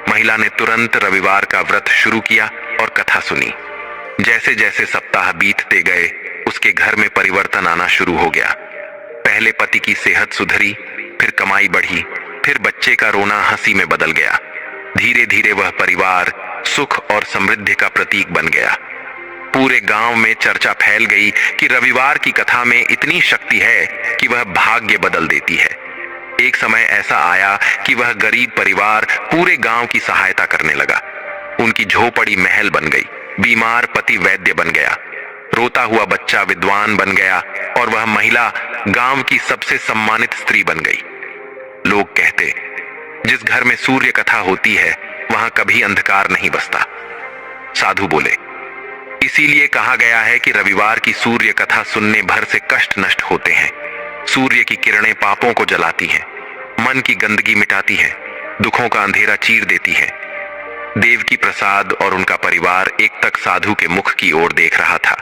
महिला ने तुरंत रविवार का व्रत शुरू किया और कथा सुनी। जैसे जैसे सप्ताह बीतते गए उसके घर में परिवर्तन आना शुरू हो गया। पहले पति की सेहत सुधरी, फिर कमाई बढ़ी, फिर बच्चे का रोना हंसी में बदल गया। धीरे धीरे वह परिवार सुख और समृद्धि का प्रतीक बन गया। पूरे गांव में चर्चा फैल गई कि रविवार की कथा में इतनी शक्ति है कि वह भाग्य बदल देती है। एक समय ऐसा आया कि वह गरीब परिवार पूरे गांव की सहायता करने लगा। उनकी झोपड़ी महल बन गई। बीमार पति वैद्य बन गया। रोता हुआ बच्चा विद्वान बन गया और वह महिला गांव की सबसे सम्मानित स्त्री बन गई। लोग कहते, जिस घर में सूर्य कथा होती है वहां कभी अंधकार नहीं बसता। साधु बोले, इसीलिए कहा गया है कि रविवार की सूर्य कथा सुनने भर से कष्ट नष्ट होते हैं। सूर्य की किरणें पापों को जलाती हैं, मन की गंदगी मिटाती हैं, दुखों का अंधेरा चीर देती हैं। देवकी प्रसाद और उनका परिवार एकटक साधु के मुख की ओर देख रहा था।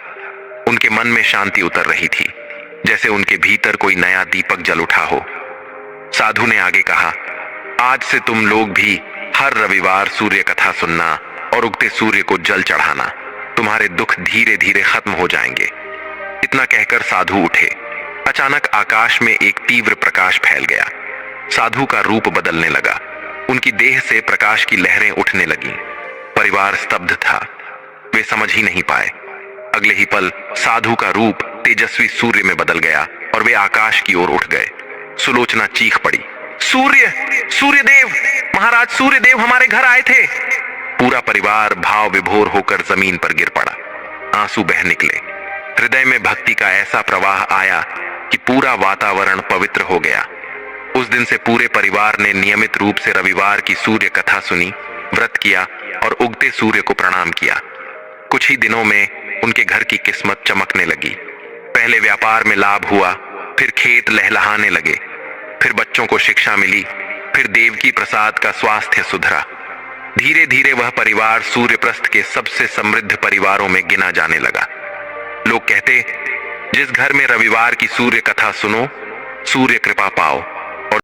उनके मन में शांति उतर रही थी, जैसे उनके भीतर कोई नया दीपक जल उठा हो। साधु ने आगे कहा, आज से तुम लोग भी हर रविवार सूर्य कथा सुनना और उगते सूर्य को जल चढ़ाना। तुम्हारे दुख धीरे धीरे खत्म हो जाएंगे। इतना कहकर साधु उठे। अचानक आकाश में एक तीव्र प्रकाश फैल गया। साधु का रूप बदलने लगा। उनकी देह से प्रकाश की लहरें उठने लगीं। परिवार स्तब्ध था। वे समझ ही नहीं पाए। अगले ही पल साधु का रूप तेजस्वी सूर्य में बदल गया और वे आकाश की ओर उठ गए। सुलोचना चीख पड़ी, सूर्य, सूर्यदेव, महाराज सूर्यदेव हमारे घर आए थे। पूरा परिवार भाव विभोर होकर जमीन पर गिर पड़ा। आंसू बह निकले। हृदय में भक्ति का ऐसा प्रवाह आया कि पूरा वातावरण पवित्र हो गया। उस दिन से पूरे परिवार ने नियमित रूप से रविवार की सूर्य कथा सुनी, व्रत किया और उगते सूर्य को प्रणाम किया। कुछ ही दिनों में उनके घर की किस्मत चमकने लगी। पहले व्यापार में लाभ हुआ, फिर खेत लहलहाने लगे, फिर बच्चों को शिक्षा मिली, फिर देवकी प्रसाद का स्वास्थ्य सुधरा। धीरे धीरे वह परिवार सूर्यप्रस्थ के सबसे समृद्ध परिवारों में गिना जाने लगा। लोग कहते, जिस घर में रविवार की सूर्य कथा सुनो, सूर्य कृपा पाओ।